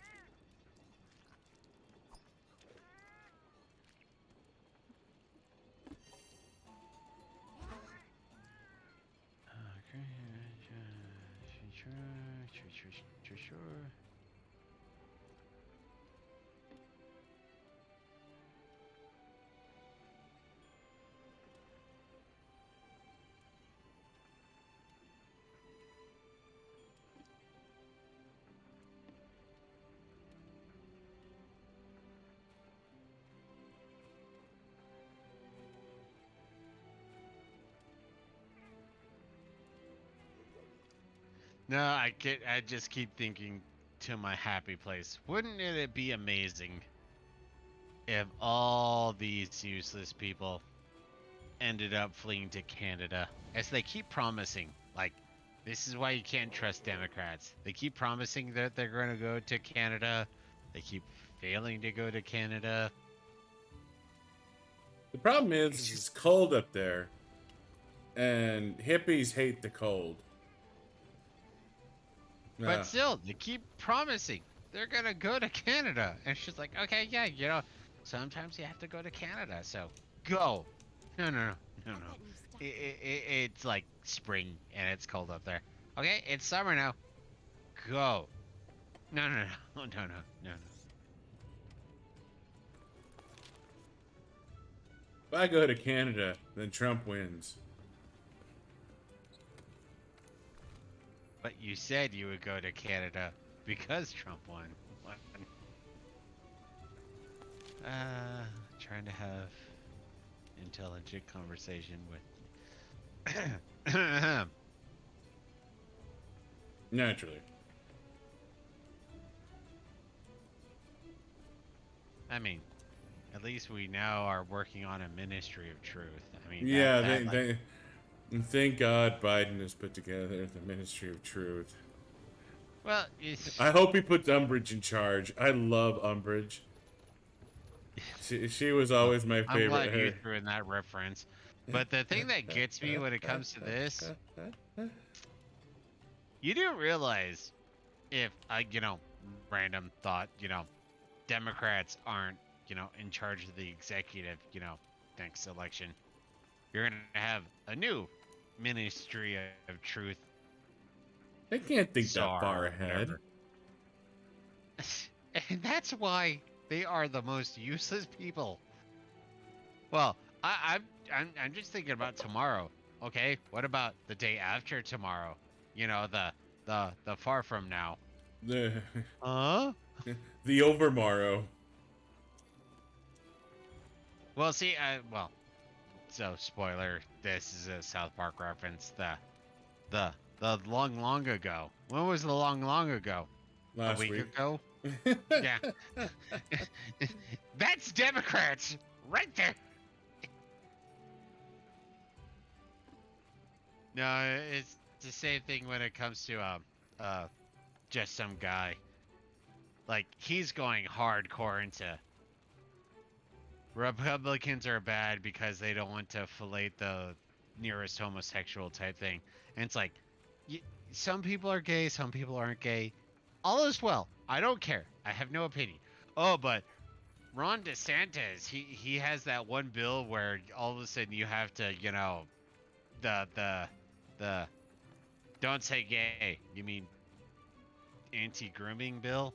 Sure. No, I just keep thinking to my happy place. Wouldn't it be amazing if all these useless people ended up fleeing to Canada, as they keep promising? Like, this is why you can't trust Democrats. They keep promising that they're going to go to Canada. They keep failing to go to Canada. The problem is it's cold up there. And hippies hate the cold. But still, they keep promising they're going to go to Canada. And she's like, okay, yeah, sometimes you have to go to Canada, so go. No. It's like spring and it's cold up there. Okay, it's summer now. Go. No. If I go to Canada, then Trump wins. But you said you would go to Canada because Trump won. Trying to have intelligent conversation with. Naturally. I mean, at least we now are working on a ministry of truth. I mean, Yeah, that they thank God Biden has put together the Ministry of Truth. well, it's, I hope he puts Umbridge in charge. I love Umbridge. She was well, always my I'm favorite. glad you Her. threw in that reference. But the thing that gets me when it comes to this, you do realize if random thought, Democrats aren't, in charge of the executive, next election, you're gonna have a new Ministry of Truth They can't think that czar far or ahead. whatever. And that's why they are the most useless people. Well, I'm just thinking about tomorrow. Okay, what about the day after tomorrow? The far from now. The Huh? the Overmorrow. Well, see, so spoiler. This is a South Park reference. The the long ago. When was the long ago? A Last week week. ago. Yeah. That's Democrats right there. No, it's the same thing when it comes to just some guy. Like he's going hardcore into Republicans are bad because they don't want to fillet the nearest homosexual type thing. And it's like y- some people are gay, some people aren't gay. All is well. I don't care. I have no opinion. Oh, but Ron DeSantis, he has that one bill where all of a sudden you have to, the don't say gay. You mean anti-grooming bill?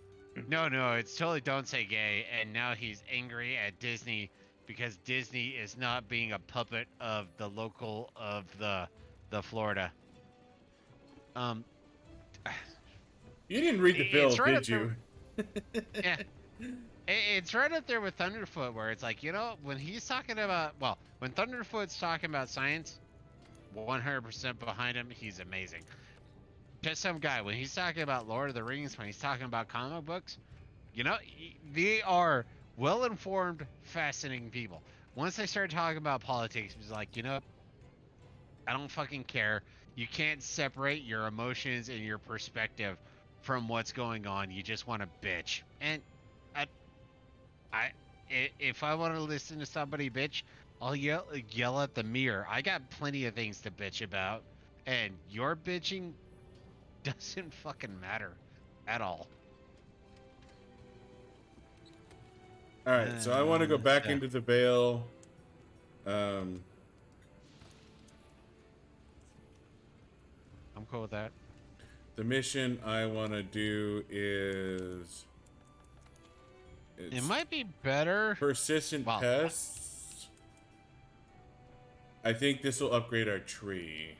No, it's totally don't say gay. And now he's angry at Disney because Disney is not being a puppet of the local of the Florida. Um, You didn't read the bill, it's right up did there. you? Yeah, it's right up there with Thunderfoot, where it's like when he's talking about when Thunderfoot's talking about science, 100% behind him. He's amazing. Just some guy when he's talking about Lord of the Rings, when he's talking about comic books, they are well-informed, fascinating people. Once they start talking about politics, it's like, I don't fucking care. You can't separate your emotions and your perspective from what's going on. You just want to bitch. And I, I, if I want to listen to somebody bitch, I'll yell at the mirror. I got plenty of things to bitch about, and your bitching doesn't fucking matter at all. All right, so I want to go back So into the Vale. Um, I'm cool with that. the mission I want to do is It might be better. persistent Well, pests. I think this will upgrade our tree.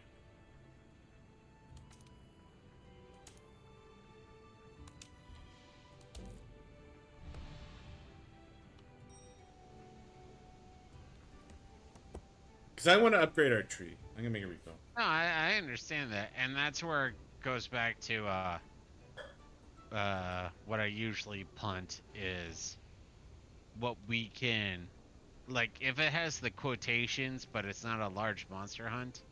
Because I want to upgrade our tree. I'm going to make a refill. no, I understand that, and that's where it goes back to what I usually punt is what we can, like, if it has the quotations, but it's not a large monster hunt.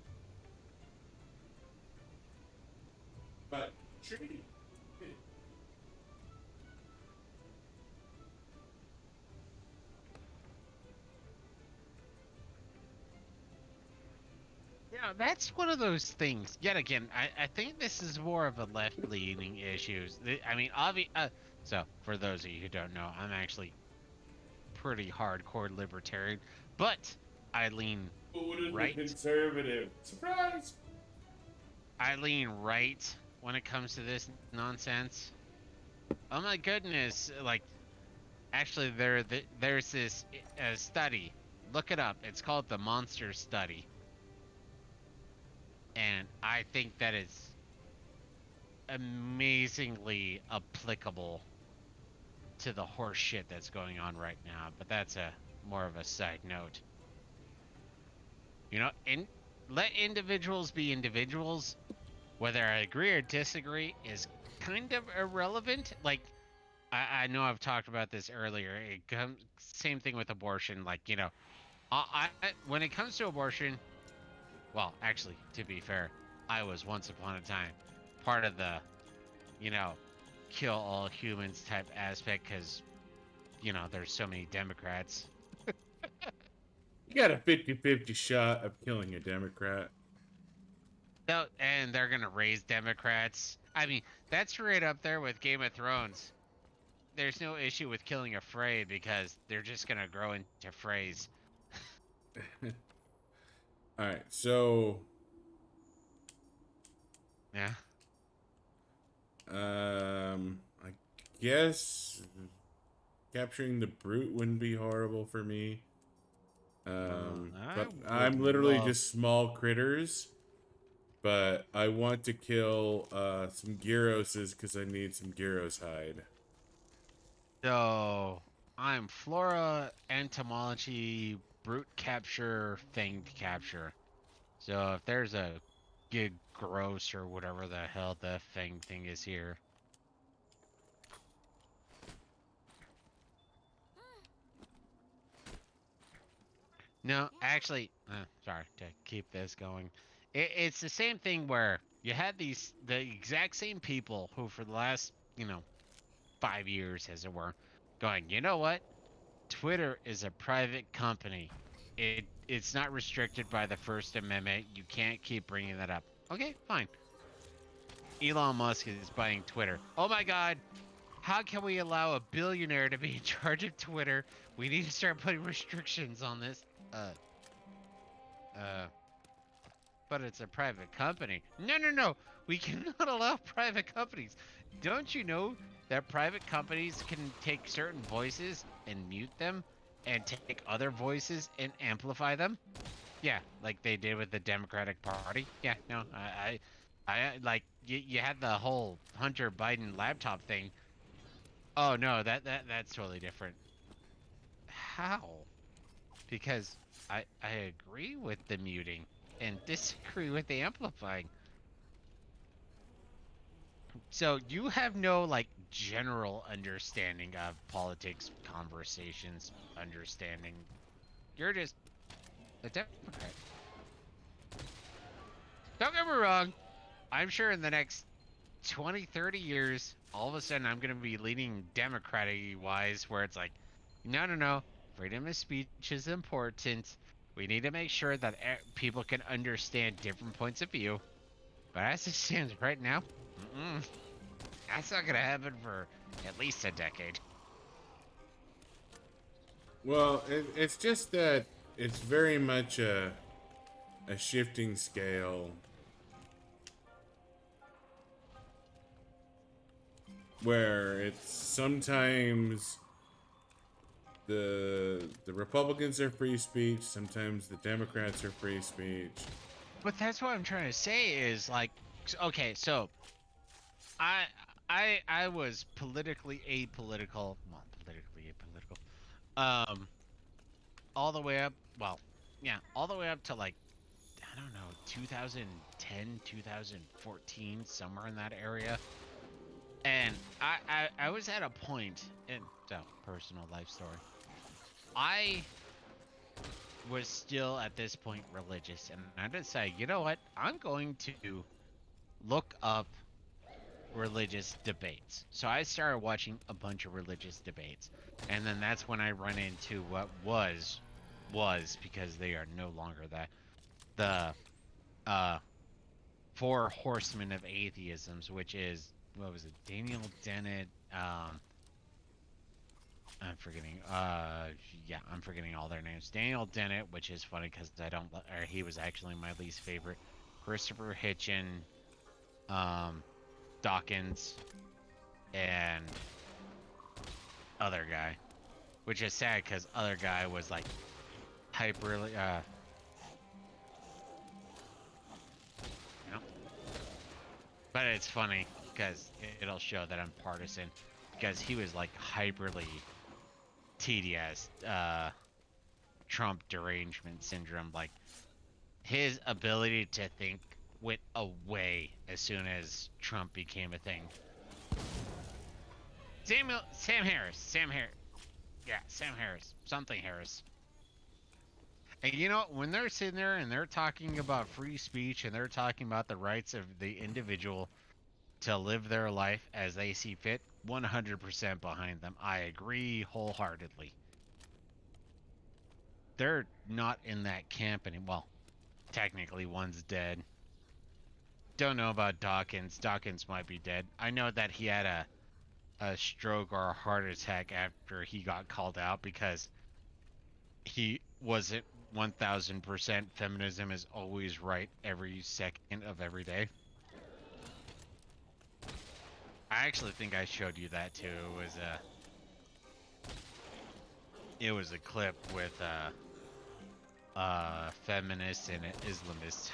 But tree. Yeah, that's one of those things. Yet again, I think this is more of a left-leaning issue. I mean, so for those of you who don't know, I'm actually pretty hardcore libertarian, but I lean Buddha's right. a conservative. Surprise! I lean right when it comes to this nonsense. Oh my goodness! Like, actually, there's this study. Look it up. It's called the Monster Study, and I think that is amazingly applicable to the horse shit that's going on right now, but that's a more of a side note. You know, let individuals be individuals. Whether I agree or disagree is kind of irrelevant. Like, I know I've talked about this earlier. Same thing with abortion. Like, you know, when it comes to abortion, well, actually, to be fair, I was once upon a time part of the, you know, kill all humans type aspect because, you know, there's so many Democrats. You got a 50-50 shot of killing a Democrat. No, and they're gonna raise Democrats. I mean, that's right up there with Game of Thrones. There's no issue with killing a Frey because they're just gonna grow into Freys. All right, so Yeah. I guess capturing the brute wouldn't be horrible for me. But I would I'm literally love. just small critters. But I want to kill some Gyroses because I need some Gyros hide. So I'm flora, entomology, brute capture, fanged capture. So if there's a gig gross or whatever the hell the fang thing is here. No, actually, sorry to keep this going. It's the same thing where you had the exact same people who for the last, you know, 5 years, as it were, going, you know what? Twitter is a private company. It's not restricted by the First Amendment. You can't keep bringing that up. Okay, fine. Elon Musk is buying Twitter. Oh my God. How can we allow a billionaire to be in charge of Twitter? We need to start putting restrictions on this. Uh, uh, but it's a private company. No, no, no. We cannot allow private companies. Don't you know that private companies can take certain voices and mute them and take other voices and amplify them? Yeah, like they did with the Democratic Party. Yeah, no, I like you had the whole Hunter Biden laptop thing. Oh no, that's totally different. How? Because I agree with the muting and disagree with the amplifying. So you have no like general understanding of politics, conversations, understanding. You're just a Democrat. Don't get me wrong. I'm sure in the next 20, 30 years, all of a sudden I'm going to be leaning Democratic wise, where it's like, no, no, no. Freedom of speech is important. We need to make sure that people can understand different points of view. But as it stands right now, that's not going to happen for at least a decade. Well, it's just that it's very much a shifting scale where it's sometimes the Republicans are free speech, sometimes the Democrats are free speech. But that's what I'm trying to say is like, okay, so I I was politically apolitical, well, politically apolitical, all the way up. Well, yeah, all the way up to like I don't know, 2010, 2014, somewhere in that area. And I was at a point, and so personal life story. I was still at this point religious, and I decided, you know what? I'm going to look up religious debates. So I started watching a bunch of religious debates, and then that's when I run into what was because they are no longer that the four horsemen of atheisms, which is what was it, Daniel Dennett, I'm forgetting. Yeah, I'm forgetting all their names. Daniel Dennett, which is funny because I don't, or he was actually my least favorite. Christopher Hitchin, um, Dawkins, and other guy, which is sad because other guy was like hyper, you know. But it's funny because it'll show that I'm partisan, because he was like hyperly TDS, Trump derangement syndrome. Like his ability to think went away as soon as Trump became a thing. Sam Harris, yeah, Sam Harris, something Harris. And you know, when they're sitting there and they're talking about free speech and they're talking about the rights of the individual to live their life as they see fit, 100% behind them. I agree wholeheartedly. They're not in that camp anymore. Well, technically, one's dead. Don't know about Dawkins. Dawkins might be dead. I know that he had a stroke or a heart attack after he got called out because he wasn't 1000% feminism is always right every second of every day. I actually think I showed you that too. It was a clip with feminists and Islamists.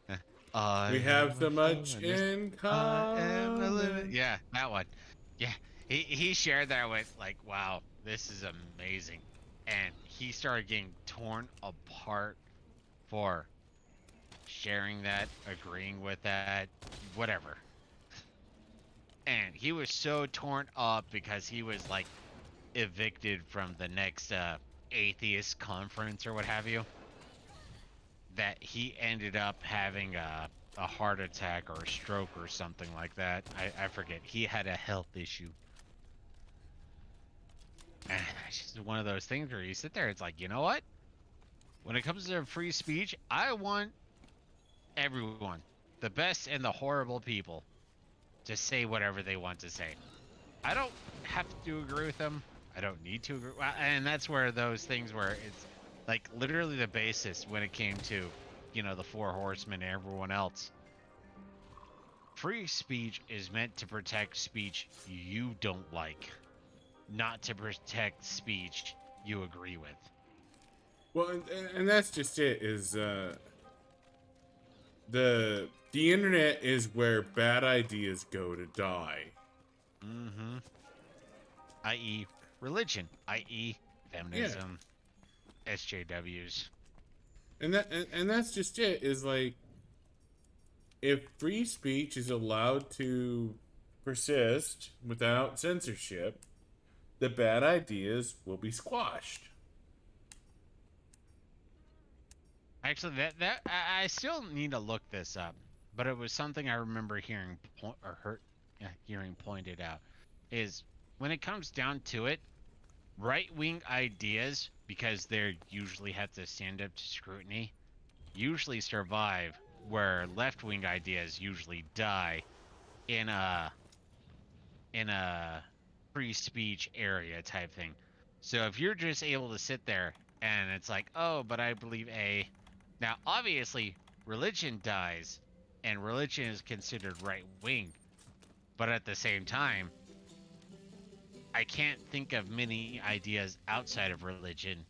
We have so much in common. Yeah, that one. Yeah, he shared that with like, wow, this is amazing, and he started getting torn apart for sharing that, agreeing with that, whatever. And he was so torn up because he was like evicted from the next atheist conference or what have you, that he ended up having a heart attack or a stroke or something like that. I forget. He had a health issue. And it's just one of those things where you sit there, it's like, you know what? When it comes to free speech, I want everyone, the best and the horrible people, to say whatever they want to say. I don't have to agree with them. I don't need to agree. Well, and that's where those things where it's like literally the basis when it came to, you know, the Four Horsemen and everyone else. Free speech is meant to protect speech you don't like, not to protect speech you agree with. Well, and that's just it. Is the internet is where bad ideas go to die. Mm-hmm. I.e., religion. I.e., feminism. Yeah. SJWs. And that's just it. Is like, if free speech is allowed to persist without censorship, the bad ideas will be squashed. Actually, I still need to look this up, but it was something I remember hearing hearing pointed out. Is when it comes down to it, right-wing ideas, because they usually have to stand up to scrutiny, usually survive, where left-wing ideas usually die in a free speech area type thing. So if you're just able to sit there and it's like, oh, but I believe A. Now, obviously, religion dies, and religion is considered right-wing, but at the same time, I can't think of many ideas outside of religion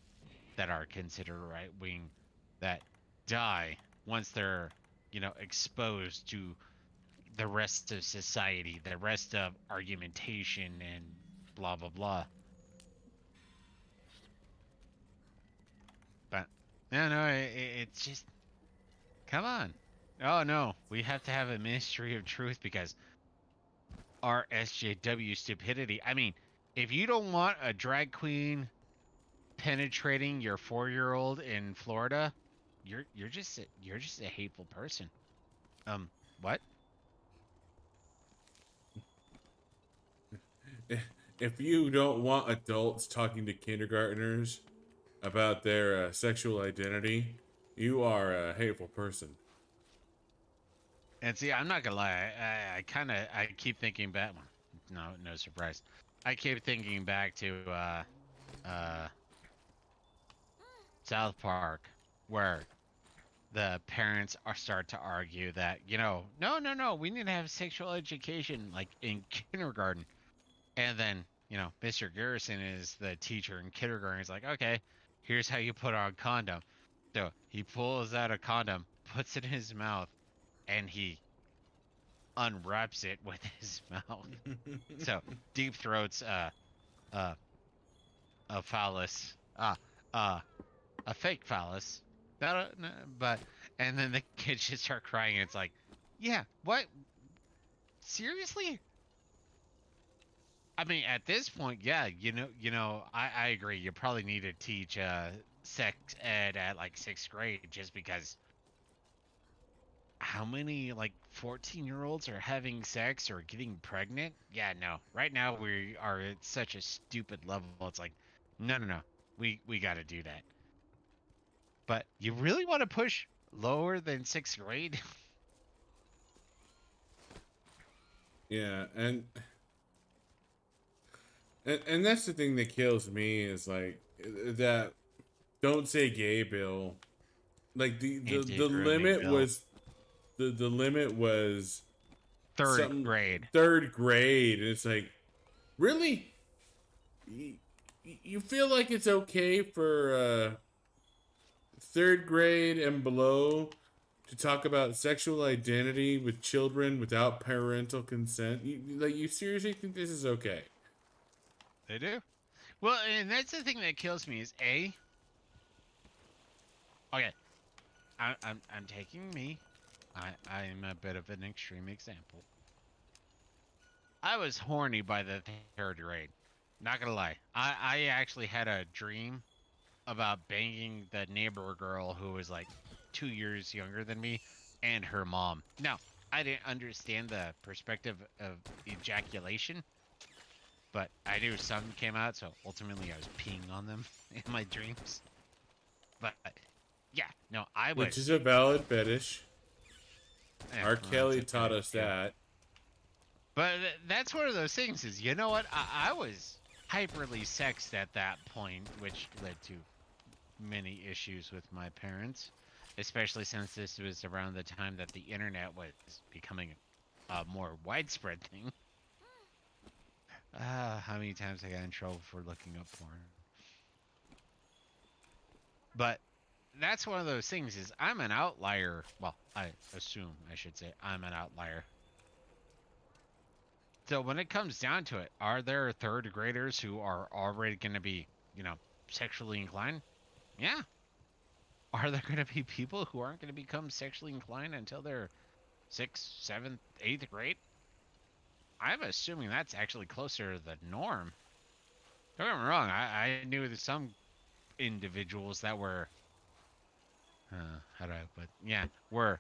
that are considered right wing that die once they're, you know, exposed to the rest of society, the rest of argumentation and blah blah blah. But no, it's just come on. Oh no, we have to have a ministry of truth because our SJW stupidity. I mean, if you don't want a drag queen penetrating your 4-year-old in Florida, you're just a hateful person. What? If you don't want adults talking to kindergartners about their sexual identity, you are a hateful person. And see, I'm not gonna lie. I keep thinking back. No surprise. I keep thinking back to uh, South Park, where the parents start to argue that, you know, no, we need to have sexual education like in kindergarten. And then, you know, Mr. Garrison is the teacher in kindergarten. He's like, okay, here's how you put on a condom. So he pulls out a condom, puts it in his mouth, and he unwraps it with his mouth. So deep throats uh a phallus a fake phallus. No, but and then the kids just start crying. And it's like, yeah, what? Seriously? I mean, at this point, yeah, I agree. You probably need to teach sex ed at like 6th grade, just because how many like 14-year-olds are having sex or getting pregnant? Yeah, no. Right now we are at such a stupid level. It's like, no. We got to do that. But you really want to push lower than 6th grade? Yeah, and that's the thing that kills me is like that don't say gay bill. Like the Anti-grooming limit bill. was the limit was 3rd something grade. 3rd grade, and it's like, really? You feel like it's okay for 3rd grade and below to talk about sexual identity with children without parental consent? You seriously think this is okay? They do. Well, and that's the thing that kills me is okay, I'm taking me. I'm a bit of an extreme example. I was horny by the 3rd grade. Not gonna lie. I actually had a dream about banging the neighbor girl who was like 2 years younger than me and her mom. Now, I didn't understand the perspective of ejaculation, but I knew some came out, so ultimately I was peeing on them in my dreams. But yeah, no, I Which was. is a valid fetish. Yeah, R. well, Kelly that's taught okay, us yeah. that. But that's one of those things is, you know what? I was hyperly sexed at that point, which led to many issues with my parents, especially since this was around the time that the internet was becoming a more widespread thing. How many times I got in trouble for looking up porn. But that's one of those things is I'm an outlier. Well, I assume I should say I'm an outlier. So when it comes down to it, are there 3rd graders who are already going to be, sexually inclined? Yeah. Are there going to be people who aren't going to become sexually inclined until they're 6th, 7th, 8th grade? I'm assuming that's actually closer to the norm. Don't get me wrong. I knew that some individuals that were, how do I put? Yeah, were,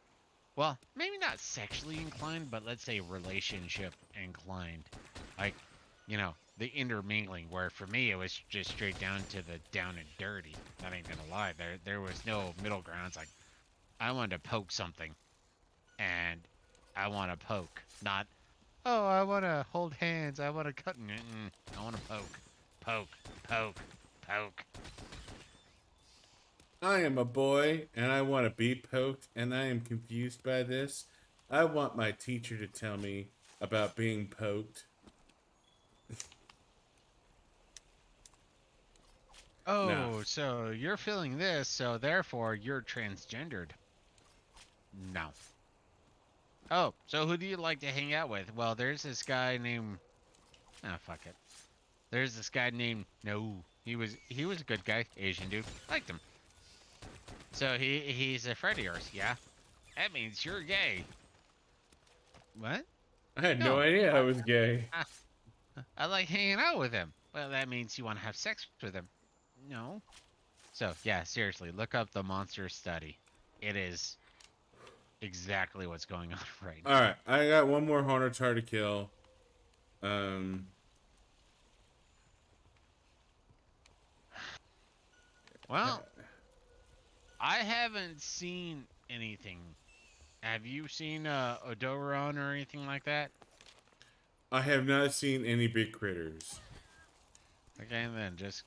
well, maybe not sexually inclined, but let's say relationship inclined. Like, the intermingling, where for me it was just straight down to the down and dirty. I ain't gonna lie. There was no middle ground. It's like, I wanted to poke something, and I want to poke, not, oh, I want to hold hands. I want to cut. I want to poke, poke. I am a boy, and I want to be poked, and I am confused by this. I want my teacher to tell me about being poked. Oh, No. so you're feeling this, so therefore you're transgendered. No. Oh, so who do you like to hang out with? Well, there's this guy named, fuck it. There's this guy named, no, he was a good guy, Asian dude. Liked him. So he's a friend of yours, yeah? That means you're gay. What? I had no No. idea I was gay. I like hanging out with him. Well, that means you want to have sex with him. No. So, yeah, seriously, look up the monster study. It is exactly what's going on right now. Alright, I got one more Haunted Tar to kill. Well, I haven't seen anything. Have you seen Odoron or anything like that? I have not seen any big critters. Okay, then just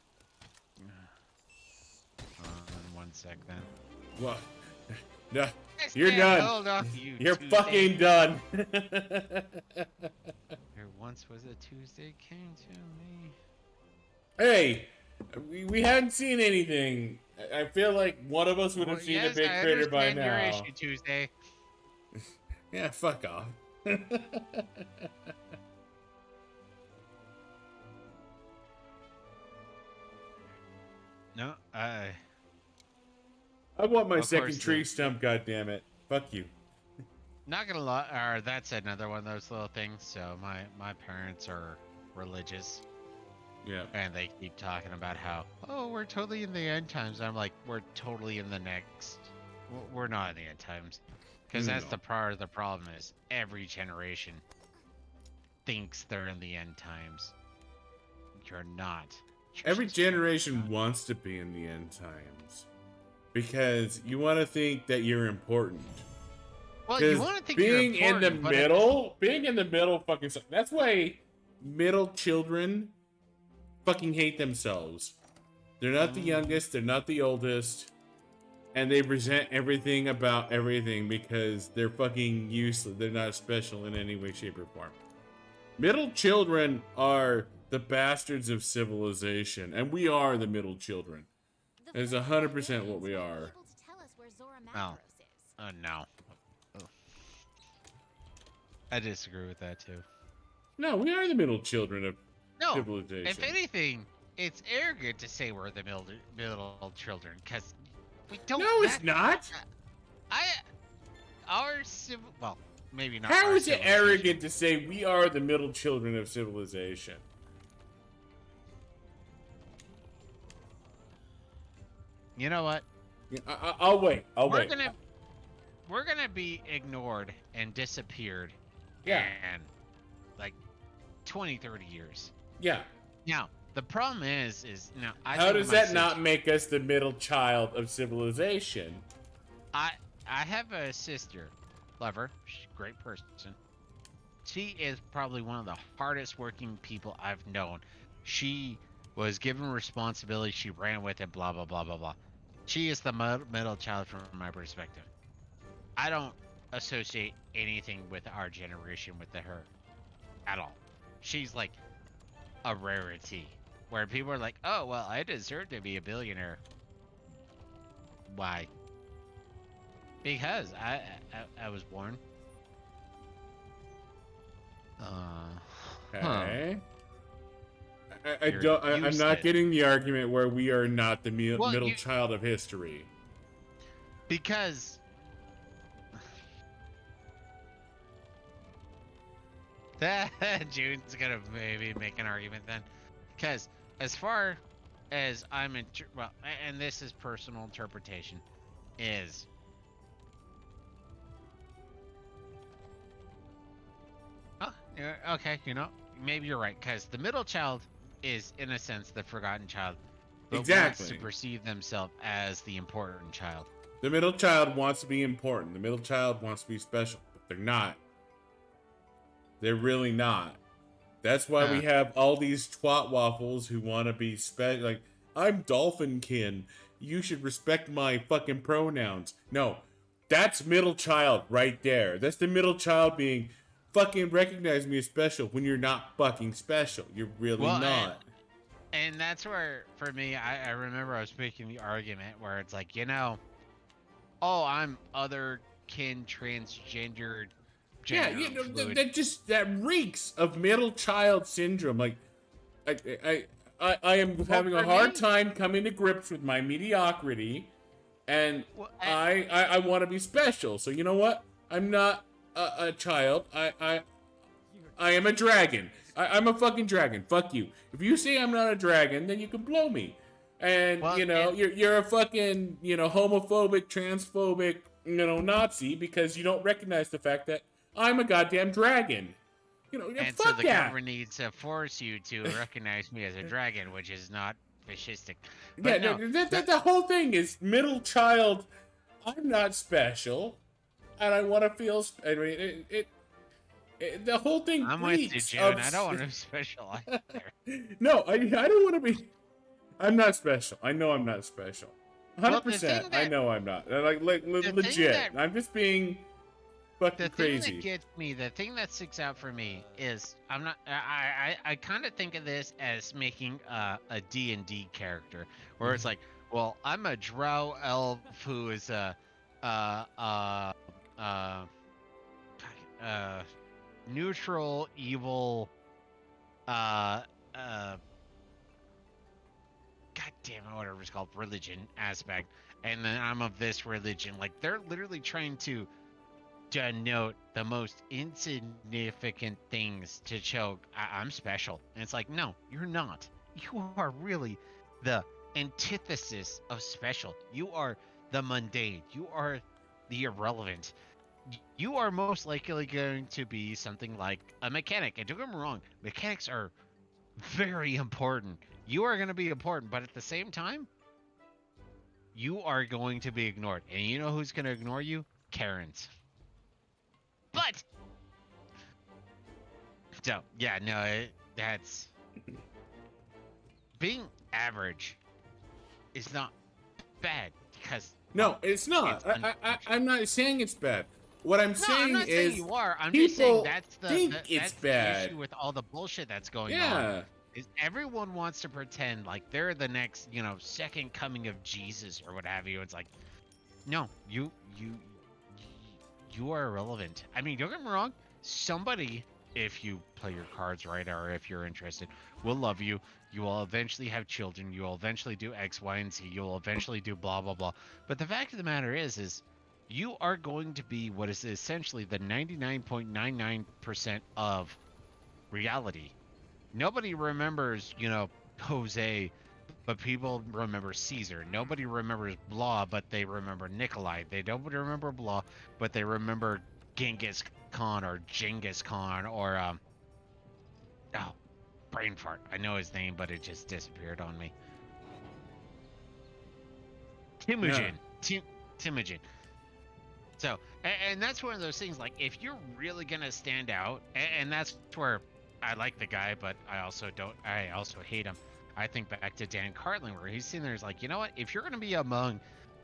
one sec then. Well, no, Yes, you're man, done. hold on, you You're Tuesday. fucking done. There once was a Tuesday came to me. Hey, we hadn't seen anything. I feel like one of us would have seen a Yes, big I critter by understand your now. issue, Tuesday. Yeah, fuck off. No, I want my of course, second tree stump, goddammit. Fuck you. not gonna lie, or that's another one of those little things. So my parents are religious, Yeah. and they keep talking about how, oh, we're totally in the end times. I'm like, we're totally in the next. We're not in the end times, because that's No. the part of the problem is every generation thinks they're in the end times. You're not. You're Every just generation wants to be in the end times. Because you want to think that you're important. well, you want to think you're important, but being in the middle fucking sucks. That's why middle children fucking hate themselves. They're not the youngest, they're not the oldest, and they resent everything about everything because they're fucking useless. They're not special in any way, shape, or form. Middle children are the bastards of civilization, and we are the middle children. That is 100% what we are. Oh. No. Oh. I disagree with that too. No, we are the middle children of No, civilization. if anything, it's arrogant to say we're the middle children, because we don't. No, it's not. Well, maybe not. How our is it civilization. arrogant to say we are the middle children of civilization? You know what? I'll wait. We're gonna be ignored and disappeared. Yeah. And like 20, 30 years. Yeah. Now, the problem is now. How does that not make us the middle child of civilization? I have a sister, love her, she's a great person. She is probably one of the hardest working people I've known. She was given responsibility, she ran with it, blah blah blah blah blah. She is the middle child from my perspective. I don't associate anything with our generation with her at all. She's like a rarity where people are like, oh well, I deserve to be a billionaire. Why? Because I was born. Okay. You're I'm not getting the argument where we are not the middle you- child of history. Because June's gonna maybe make an argument then. Because as far as I'm well, and this is personal interpretation, is okay, maybe you're right, because the middle child is, in a sense, the forgotten child, but Exactly. wants to perceive themselves as the important child. The middle child wants to be important. The middle child wants to be special, but they're not. They're really not. That's why we have all these twat waffles who want to be special. Like, I'm Dolphinkin. You should respect my fucking pronouns. No, that's middle child right there. That's the middle child being fucking recognize me as special when you're not fucking special. You're really not. And that's where, for me, I remember I was making the argument where it's like, oh, I'm other kin, transgendered, gender fluid. That reeks of middle child syndrome. Like, I am having a hard time coming to grips with my mediocrity, and I want to be special. So you know what? I'm not a child. I am a dragon. I'm a fucking dragon. Fuck you. If you say I'm not a dragon, then you can blow me. And you're a fucking homophobic, transphobic, Nazi because you don't recognize the fact that I'm a goddamn dragon. And fuck so the that. government needs to force you to recognize me as a dragon, which is not fascistic. Yeah, But no, the whole thing is middle child. I'm not special, and I want to feel. I mean, the whole thing. I'm with you, June. I don't want to be special either. No, I don't want to be. I'm not special. I know I'm not special. 100%. I know I'm not. Like legit. I'm just being fucking crazy. The thing that gets me, the thing that sticks out for me is I'm not. I kind of think of this as making a D&D character, where it's like, well, I'm a drow elf who is neutral, evil, uh, god damn it, whatever it's called, religion aspect, and then I'm of this religion. Like, they're literally trying to denote the most insignificant things to show I'm special. And it's like, no, you're not. You are really the antithesis of special. You are the mundane. You are the irrelevant. You are most likely going to be something like a mechanic. And don't get me wrong, mechanics are very important. You are going to be important, but at the same time, you are going to be ignored. And you know who's going to ignore you? Karens. But so yeah, no, that's being average is not bad because No, it's not. it's I'm not saying it's bad. What I'm no, saying I'm not is saying you are. I'm just saying people that's think it's that's bad. the issue with all the bullshit that's going on. Yeah. Is everyone wants to pretend like they're the next, second coming of Jesus or what have you. It's like, no, you are irrelevant. I mean, don't get me wrong. Somebody, if you play your cards right or if you're interested, will love you. You will eventually have children. You will eventually do X, Y, and Z. You will eventually do blah, blah, blah. But the fact of the matter is you are going to be what is essentially the 99.99% of reality. Nobody remembers, Jose, but people remember Caesar. Nobody remembers blah, but they remember Nikolai. They don't remember blah, but they remember Genghis Khan or Genghis Khan or oh, brain fart. I know his name, but it just disappeared on me. Temujin. Temujin. So, and that's one of those things. Like, if you're really gonna stand out, and that's where I like the guy, but I also don't. I also hate him. I think back to Dan Carlin, where he's sitting there, is like, you know what? If you're gonna be among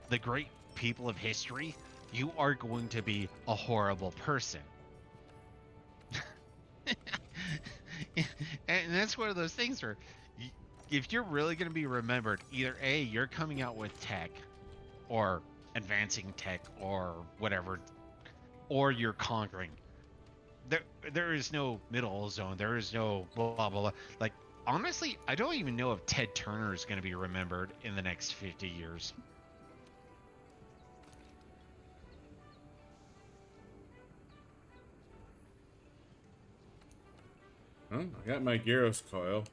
the great people of history, you are going to be a horrible person. And that's one of those things where, if you're really gonna be remembered, either A, you're coming out with tech, or advancing tech, or whatever, or you're conquering. There is no middle zone. There is no blah blah blah. Like, honestly, I don't even know if Ted Turner is going to be remembered in the next 50 years. Well, I got my Gyros coil,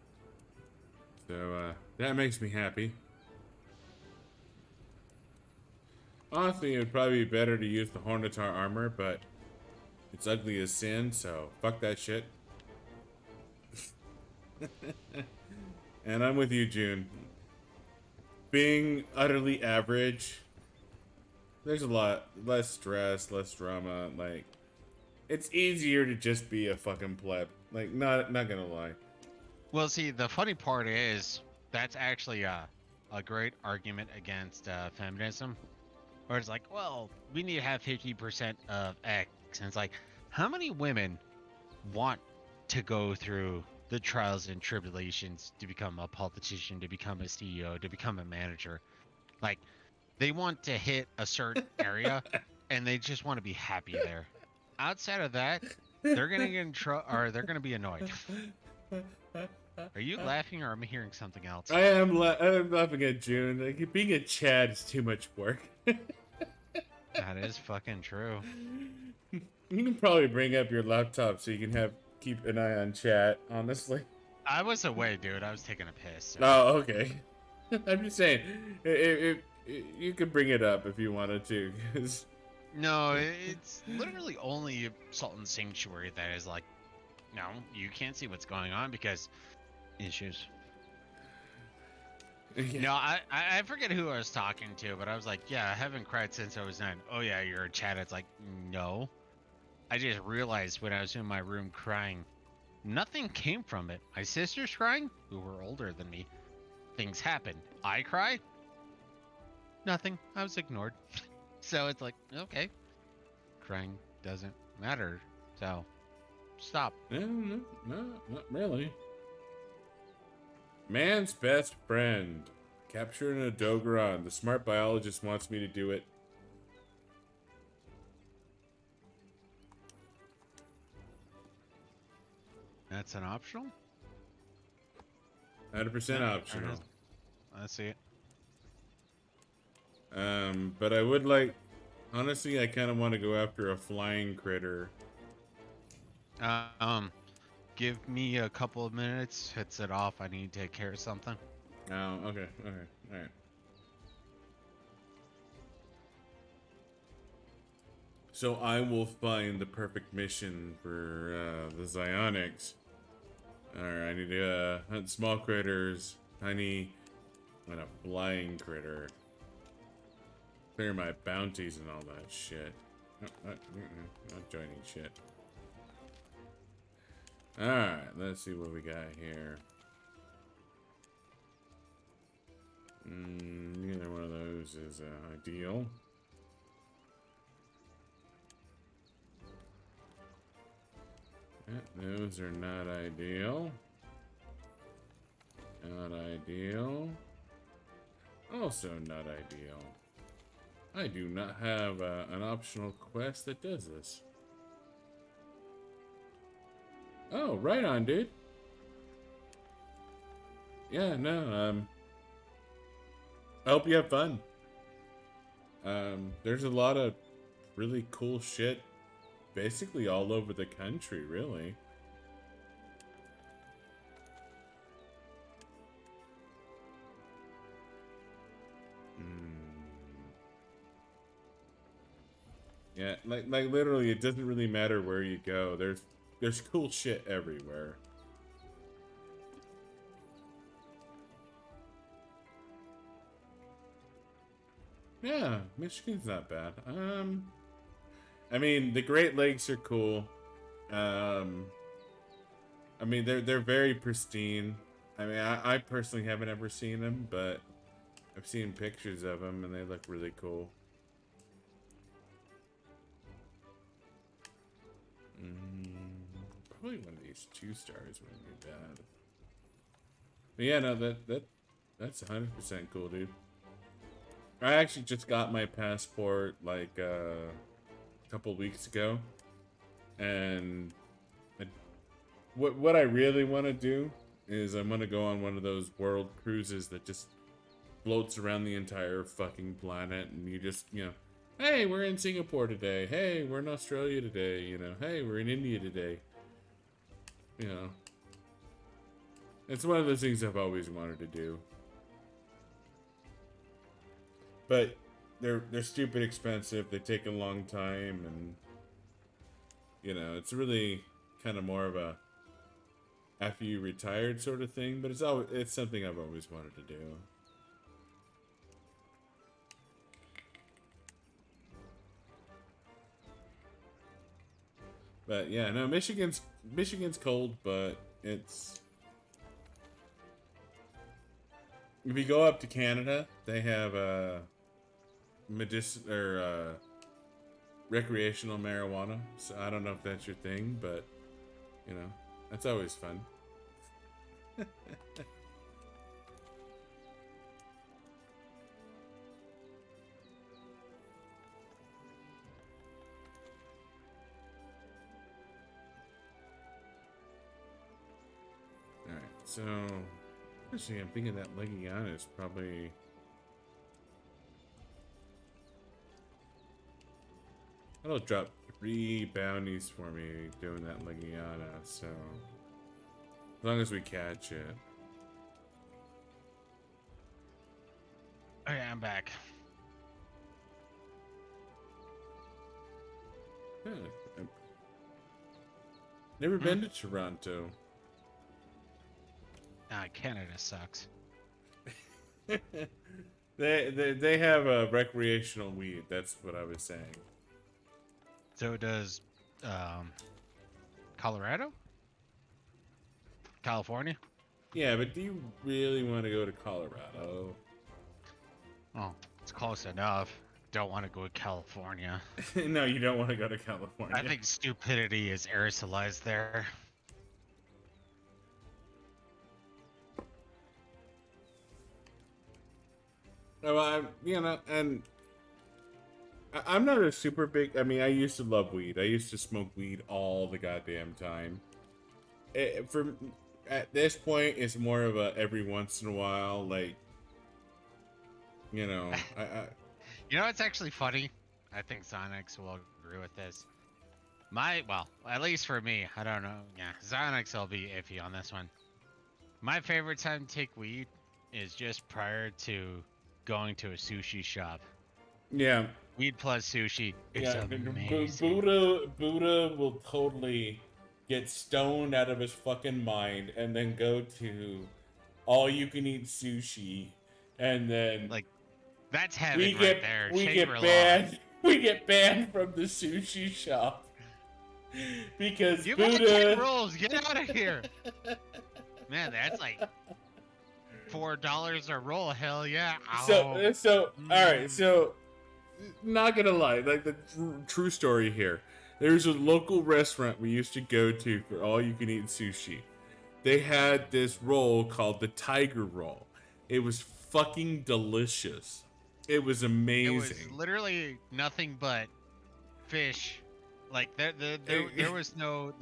so that makes me happy. Honestly, it would probably be better to use the Hornitar armor, but it's ugly as sin, so fuck that shit. And I'm with you, June. Being utterly average, there's a lot less stress, less drama. Like, it's easier to just be a fucking pleb. Like, not gonna lie. Well, see, the funny part is that's actually a great argument against feminism, where it's like, well, we need to have 50% of X, and it's like, how many women want to go through the trials and tribulations to become a politician, to become a CEO, to become a manager? Like, they want to hit a certain area and they just want to be happy there. Outside of that, they're gonna get in trouble, or they're gonna be annoyed. Are you laughing, or am I hearing something else? I'm laughing at June. Like, being a Chad is too much work. That is fucking true. You can probably bring up your laptop so you can keep an eye on chat, honestly. I was away, dude. I was taking a piss. So. Oh, okay. I'm just saying, if you could bring it up if you wanted to. 'Cause... No, it's literally only Sultan Sanctuary that is like, no, you can't see what's going on because issues. Yeah. No, I forget who I was talking to, but I was like, yeah, I haven't cried since I was 9. Oh yeah, you're a Chad. It's like, no. I just realized when I was in my room crying, nothing came from it. My sister's crying, who were older than me. Things happened. I cry. Nothing. I was ignored. So it's like, okay, crying doesn't matter. So stop. No, not really. Man's best friend. Capturing a Dogoran. The smart biologist wants me to do it. That's an optional? 100% Yeah, optional. I see it. But I would like, honestly, I kind of want to go after a flying critter. Um, give me a couple of minutes. Hits it off. I need to take care of something. Oh, okay, all right. So I will find the perfect mission for the Psionics. Alright, I need to hunt small critters, tiny, and a flying critter. Clear my bounties and all that shit. Not joining shit. Alright, let's see what we got here. Neither one of those is ideal. Yeah, those are not ideal. Not ideal. Also not ideal. I do not have an optional quest that does this. Oh, right on, dude. Yeah, no, I hope you have fun. There's a lot of really cool shit basically all over the country, really. Yeah, like literally, it doesn't really matter where you go. There's cool shit everywhere. Yeah, Michigan's not bad. I mean, the Great Lakes are cool. I mean, they're very pristine. I mean, I personally haven't ever seen them, but I've seen pictures of them, and they look really cool. Probably one of these 2 stars wouldn't be bad. But yeah, no, that's 100% cool, dude. I actually just got my passport like a couple weeks ago, and what I really want to do is I'm gonna go on one of those world cruises that just floats around the entire fucking planet, and you just, hey, we're in Singapore today. Hey, we're in Australia today. Hey, we're in India today. It's one of those things I've always wanted to do. But they're stupid expensive. They take a long time, and it's really kind of more of a after you retired sort of thing. But it's something I've always wanted to do. But yeah, no, Michigan's cold, but it's. If you go up to Canada, they have recreational marijuana. So I don't know if that's your thing, but that's always fun. Alright, so actually I'm thinking that Legiana is probably that'll drop 3 bounties for me doing that Legiana, so as long as we catch it. Okay, I'm back. Huh, I've never been to Toronto. Canada sucks. They have a recreational weed. That's what I was saying. So does Colorado? California? Yeah, but do you really want to go to Colorado? Oh, it's close enough. Don't want to go to California. No, you don't want to go to California. I think stupidity is aerosolized there. Well, and I'm not a super big. I mean, I used to love weed. I used to smoke weed all the goddamn time, for at this point, it's more of a every once in a while, like, you know, You know what's actually funny? I think Sonics will agree with this. Well, at least for me, I don't know. Yeah, Sonics will be iffy on this one. My favorite time to take weed is just prior to going to a sushi shop. yeah, Weed plus sushi is yeah. amazing. Buddha will totally get stoned out of his fucking mind and then go to all you can eat sushi, and then Like, that's we heaven right get there. we get Shangri-La. banned. We get banned from the sushi shop because You've had 10 Buddha. rolls. Get out of here. Man, that's like $4 a roll. Hell yeah. Ow. So all right. Mm. So not gonna lie, like the true story here. There's a local restaurant we used to go to for all you can eat sushi. They had this roll called the Tiger Roll. It was fucking delicious. It was It amazing. was literally nothing but fish. Like there was no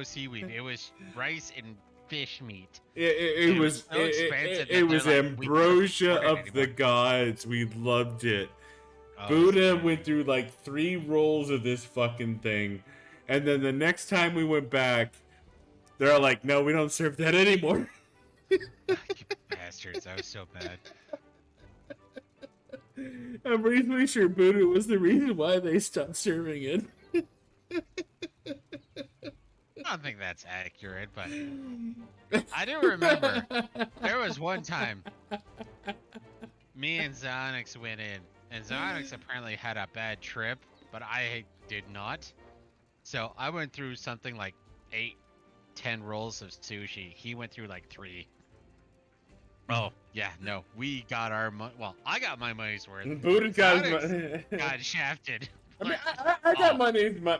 seaweed. It was rice and fish meat. It was was so expensive it that was they're like, "We can't ambrosia afford it of the anymore." gods. We loved it. Oh, Buddha man. went through like 3 rolls of this fucking thing, and then the next time we went back, they're like, "No, we don't serve that anymore." You bastards! That was so bad. I'm reasonably sure Buddha was the reason why they stopped serving it. I don't think that's accurate, but I do remember there was one time me and Zonix went in, and Zonix apparently had a bad trip, but I did not. So I went through something like 8-10 rolls of sushi. He went through like 3. Oh, yeah, no. We got our money. Well, I got my money's worth. Buddha got Zonix got shafted. I mean, Like, I got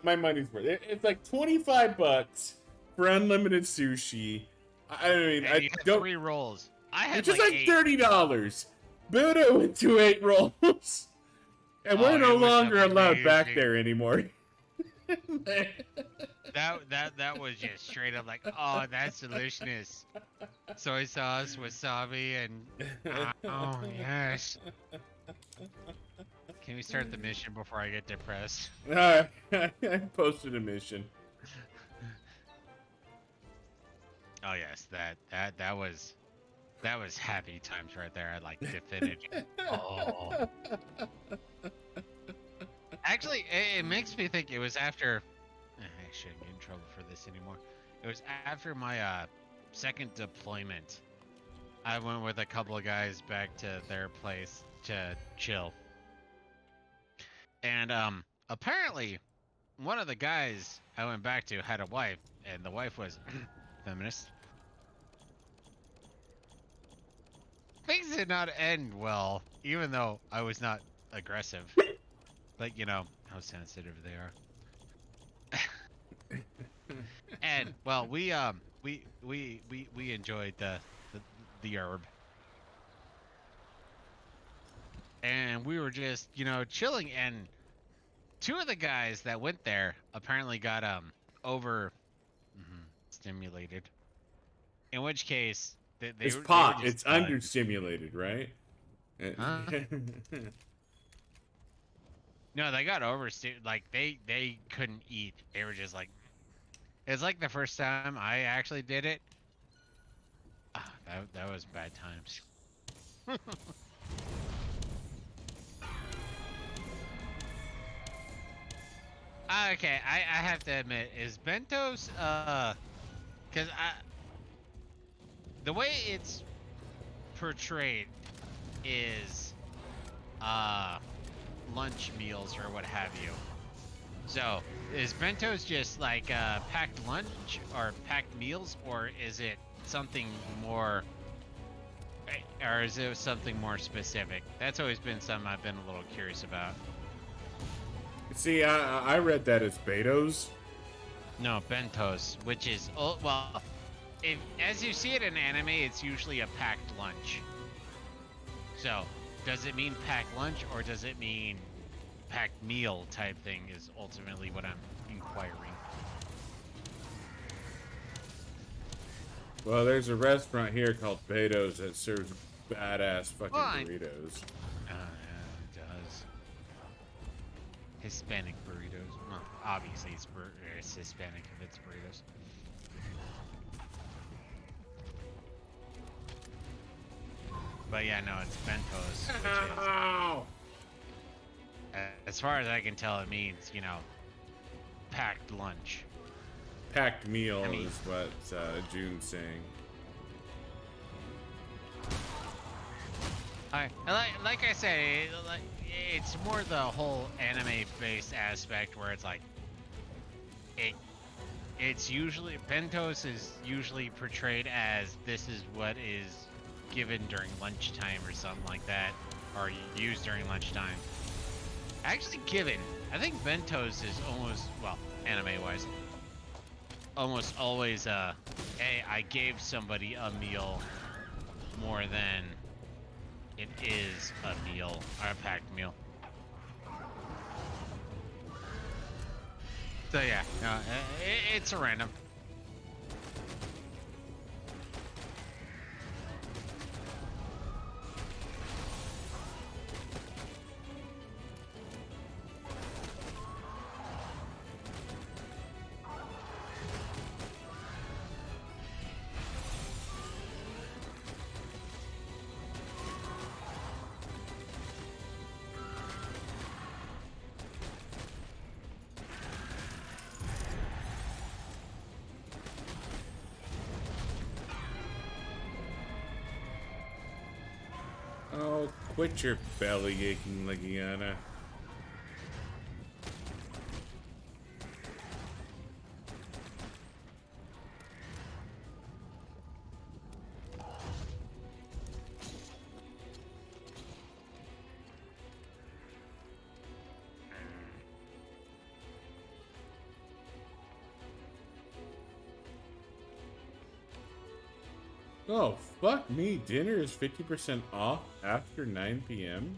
my money's worth. It's like $25 for unlimited sushi. I mean, and I you had don't. 3 rolls. I had It's just like like 8. $30. Buddha went to 8 rolls, and Oh, we're no it was longer allowed back amazing. there anymore. That was just straight up like, oh, that's delicious. Soy sauce, wasabi, and oh yes. Can we start the mission before I get depressed? Alright, I posted a mission. Oh yes, that was happy times right there. I like definitive. Oh. Actually, it makes me think it was after. I shouldn't get in trouble for this anymore. It was after my second deployment. I went with a couple of guys back to their place to chill. And apparently one of the guys I went back to had a wife, and the wife was feminist. Things did not end well, even though I was not aggressive. But you know how sensitive they are. And well, we enjoyed the herb, and we were just chilling, and 2 of the guys that went there apparently got over stimulated. In which case, It's they pot. were just It's done. understimulated, right? Huh? No, they got like they couldn't eat. They were just like, it's like the first time I actually did it. That was bad times. Okay, I have to admit, is Bento's cause the way it's portrayed is lunch meals or what have you. So is Bento's just like packed lunch or packed meals, or is it something more, or is it something more specific? That's always been something I've been a little curious about. See, I read that as Beto's. No, bentos, which is well, if as you see it in anime, it's usually a packed lunch. So, does it mean packed lunch, or does it mean packed meal type thing? Is ultimately what I'm inquiring. Well, there's a restaurant here called Beto's that serves badass fucking Fine. burritos. Yeah, it does. Hispanic burritos. Well, obviously it's Hispanic if it's burritos. But yeah, no, it's bentos, which is, Ow! as far as I can tell, it means, you know, packed lunch. Packed meal I mean- is what June's saying. Like I said, it's more the whole anime-based aspect where it's like, it's usually, bentos is usually portrayed as this is what is given during lunchtime or something like that, or used during lunchtime. Actually given, I think bentos is almost, well, anime-wise, almost always hey, I gave somebody a meal more than it is a meal, or a packed meal. So yeah, no, it's a random. Oh, quit your belly aching, Legiana. Oh, fuck me. Dinner is 50% off after 9 p.m.?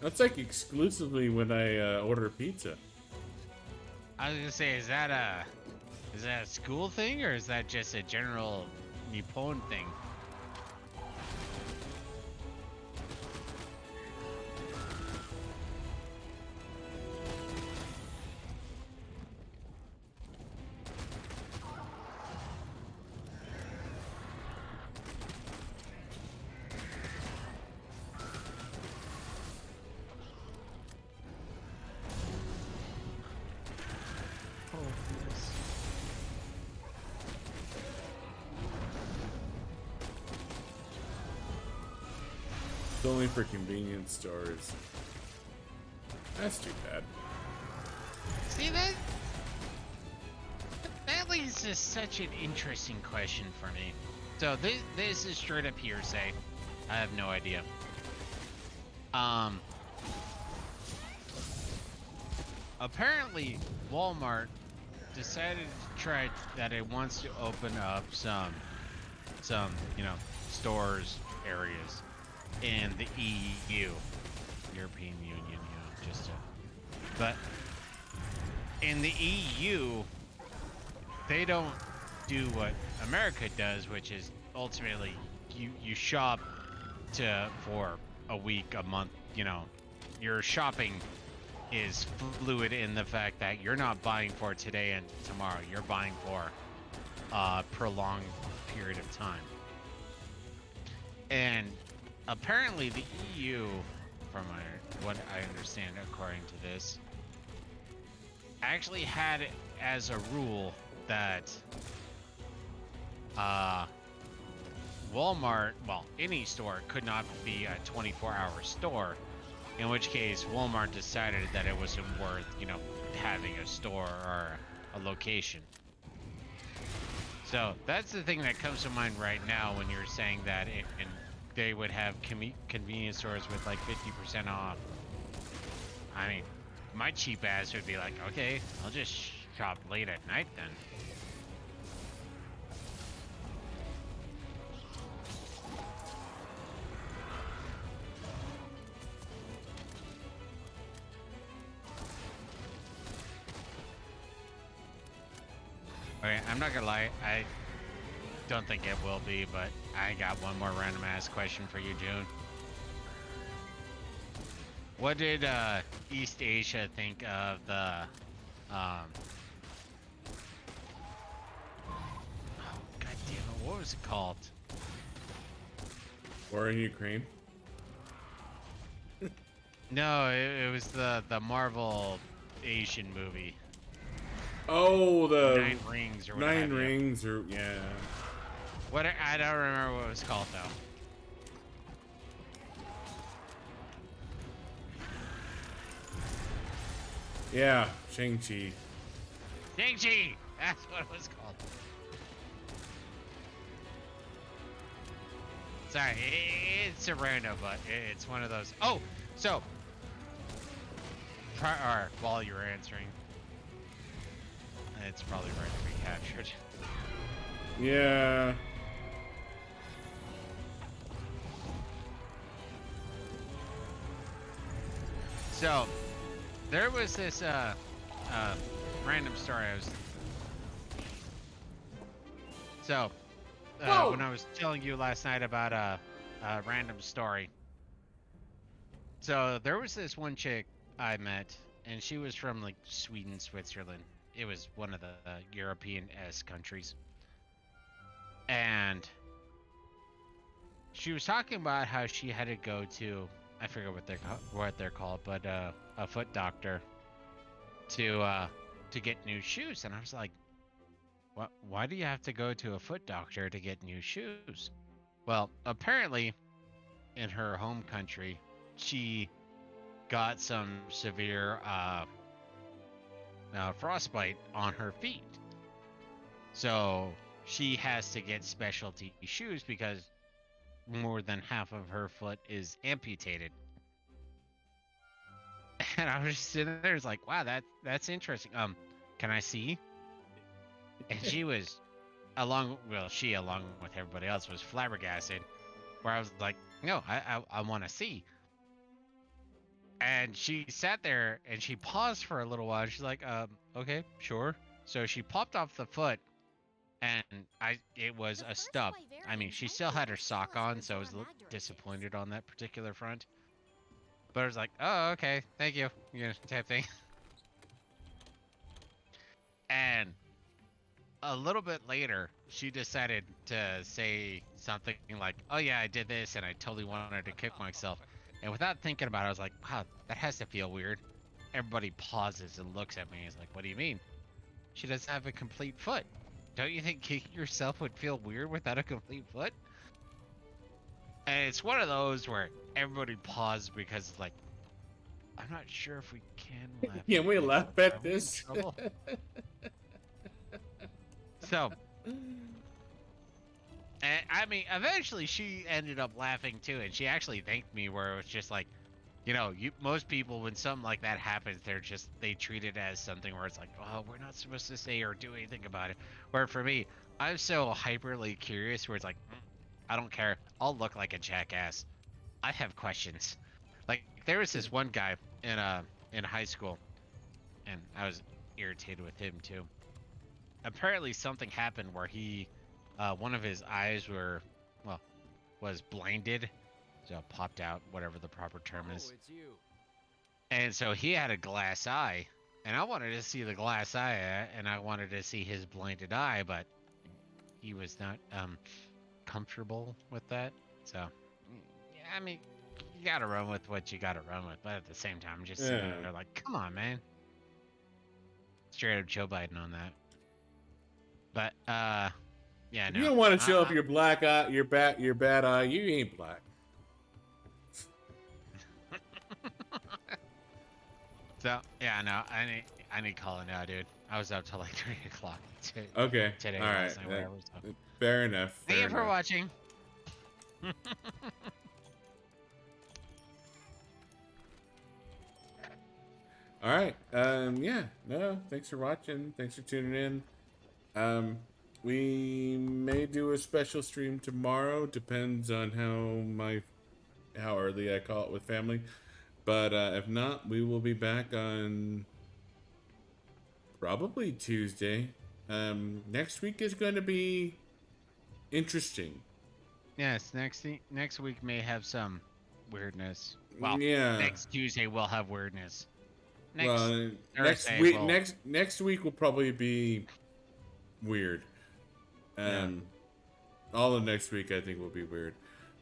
That's like exclusively when I order pizza. I was gonna say, is that a school thing, or is that just a general Nippon thing? It's only for convenience stores. That's too bad. See that leads to such an interesting question for me. So this is straight up hearsay. I have no idea. Apparently Walmart decided to try that it wants to open up some you know, stores areas in the EU, European Union, you know, just to, but in the EU they don't do what America does, which is ultimately you shop for a week, a month, you know, your shopping is fluid in the fact that you're not buying for today and tomorrow, you're buying for a prolonged period of time. And apparently the EU, from what I understand according to this, actually had it as a rule that Walmart, well, any store could not be a 24-hour store, in which case Walmart decided that it wasn't worth, you know, having a store or a location. So that's the thing that comes to mind right now when you're saying that they would have convenience stores with like 50% off. I mean, my cheap ass would be like, okay, I'll just shop late at night then. Okay, I'm not gonna lie. I don't think it will be, but I got one more random ass question for you, June. What did East Asia think of the oh, god damn it, what was it called? War in Ukraine. No, it was the Marvel Asian movie. Oh, the Nine Rings or whatever. Nine Rings, or yeah. What I don't remember what it was called though. Yeah, Shang-Chi. Shang-Chi! That's what it was called. Sorry, it's a random, but it's one of those. Oh, so or while you're answering, it's probably right to be captured. Yeah. So there was this random story I was. So when I was telling you last night about a random story. So there was this one chick I met, and she was from like Sweden, Switzerland. It was one of the European-esque countries. And she was talking about how she had to go to, I forget what they're called, but a foot doctor to get new shoes. And I was like, what? Why do you have to go to a foot doctor to get new shoes? Well, apparently, in her home country, she got some severe frostbite on her feet. So she has to get specialty shoes because more than half of her foot is amputated. And I was just sitting there, it's like, wow, that's interesting. Can I see? And she was along with everybody else was flabbergasted. Where I was like, no, I want to see. And she sat there and she paused for a little while. She's like, okay, sure. So she popped off the foot, and it was a stub. I mean, she still had her sock on, so I was a little disappointed on that particular front. But I was like, oh, okay, thank you, type thing. And a little bit later, she decided to say something like, oh yeah, I did this, and I totally wanted to kick myself. And without thinking about it, I was like, wow, that has to feel weird. Everybody pauses and looks at me. He's like, what do you mean? She doesn't have a complete foot. Don't you think kicking yourself would feel weird without a complete foot? And it's one of those where everybody paused because it's like, I'm not sure if we can laugh. Can we laugh at Are we in this? trouble? So, and I mean, eventually she ended up laughing too, and she actually thanked me. Where it was just like, most people when something like that happens, they treat it as something where it's like, oh, we're not supposed to say or do anything about it. Where for me, I'm so hyperly curious, where it's like, I don't care. I'll look like a jackass. I have questions. Like there was this one guy in high school, and I was irritated with him too. Apparently something happened where he one of his eyes was blinded, so it popped out, whatever the proper term is. It's you. And so he had a glass eye, and I wanted to see the glass eye, and I wanted to see his blinded eye, but he was not comfortable with that. So yeah, I mean, you gotta run with what you gotta run with, but at the same time, I'm just sitting there like, come on, man. Straight up Joe Biden on that. But yeah, no. You don't want to show up your black eye, your bad eye. You ain't black. So yeah, no, I need calling now, dude. I was up till like 3 o'clock Okay. today. All right. Last night, whatever, so. Fair enough. Thank you for watching. All right. Yeah. No. Thanks for watching. Thanks for tuning in. We may do a special stream tomorrow. Depends on how early I call it with family. But if not, we will be back on probably Tuesday. Next week is going to be interesting. Yes, next week may have some weirdness. Well, Yeah. next Tuesday we'll have weirdness. Well, Thursday we'll... next week will probably be weird. All of next week I think will be weird.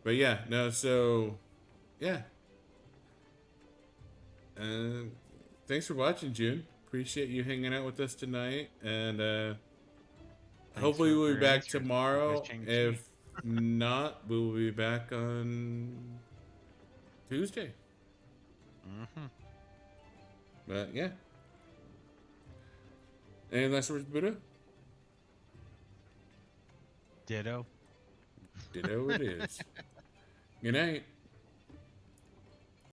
But yeah, no, so yeah. Thanks for watching, June. Appreciate you hanging out with us tonight, and hopefully we'll be back tomorrow. If not, we will be back on Tuesday. But yeah. Any last words, Buddha? Ditto. Ditto it is. Good night.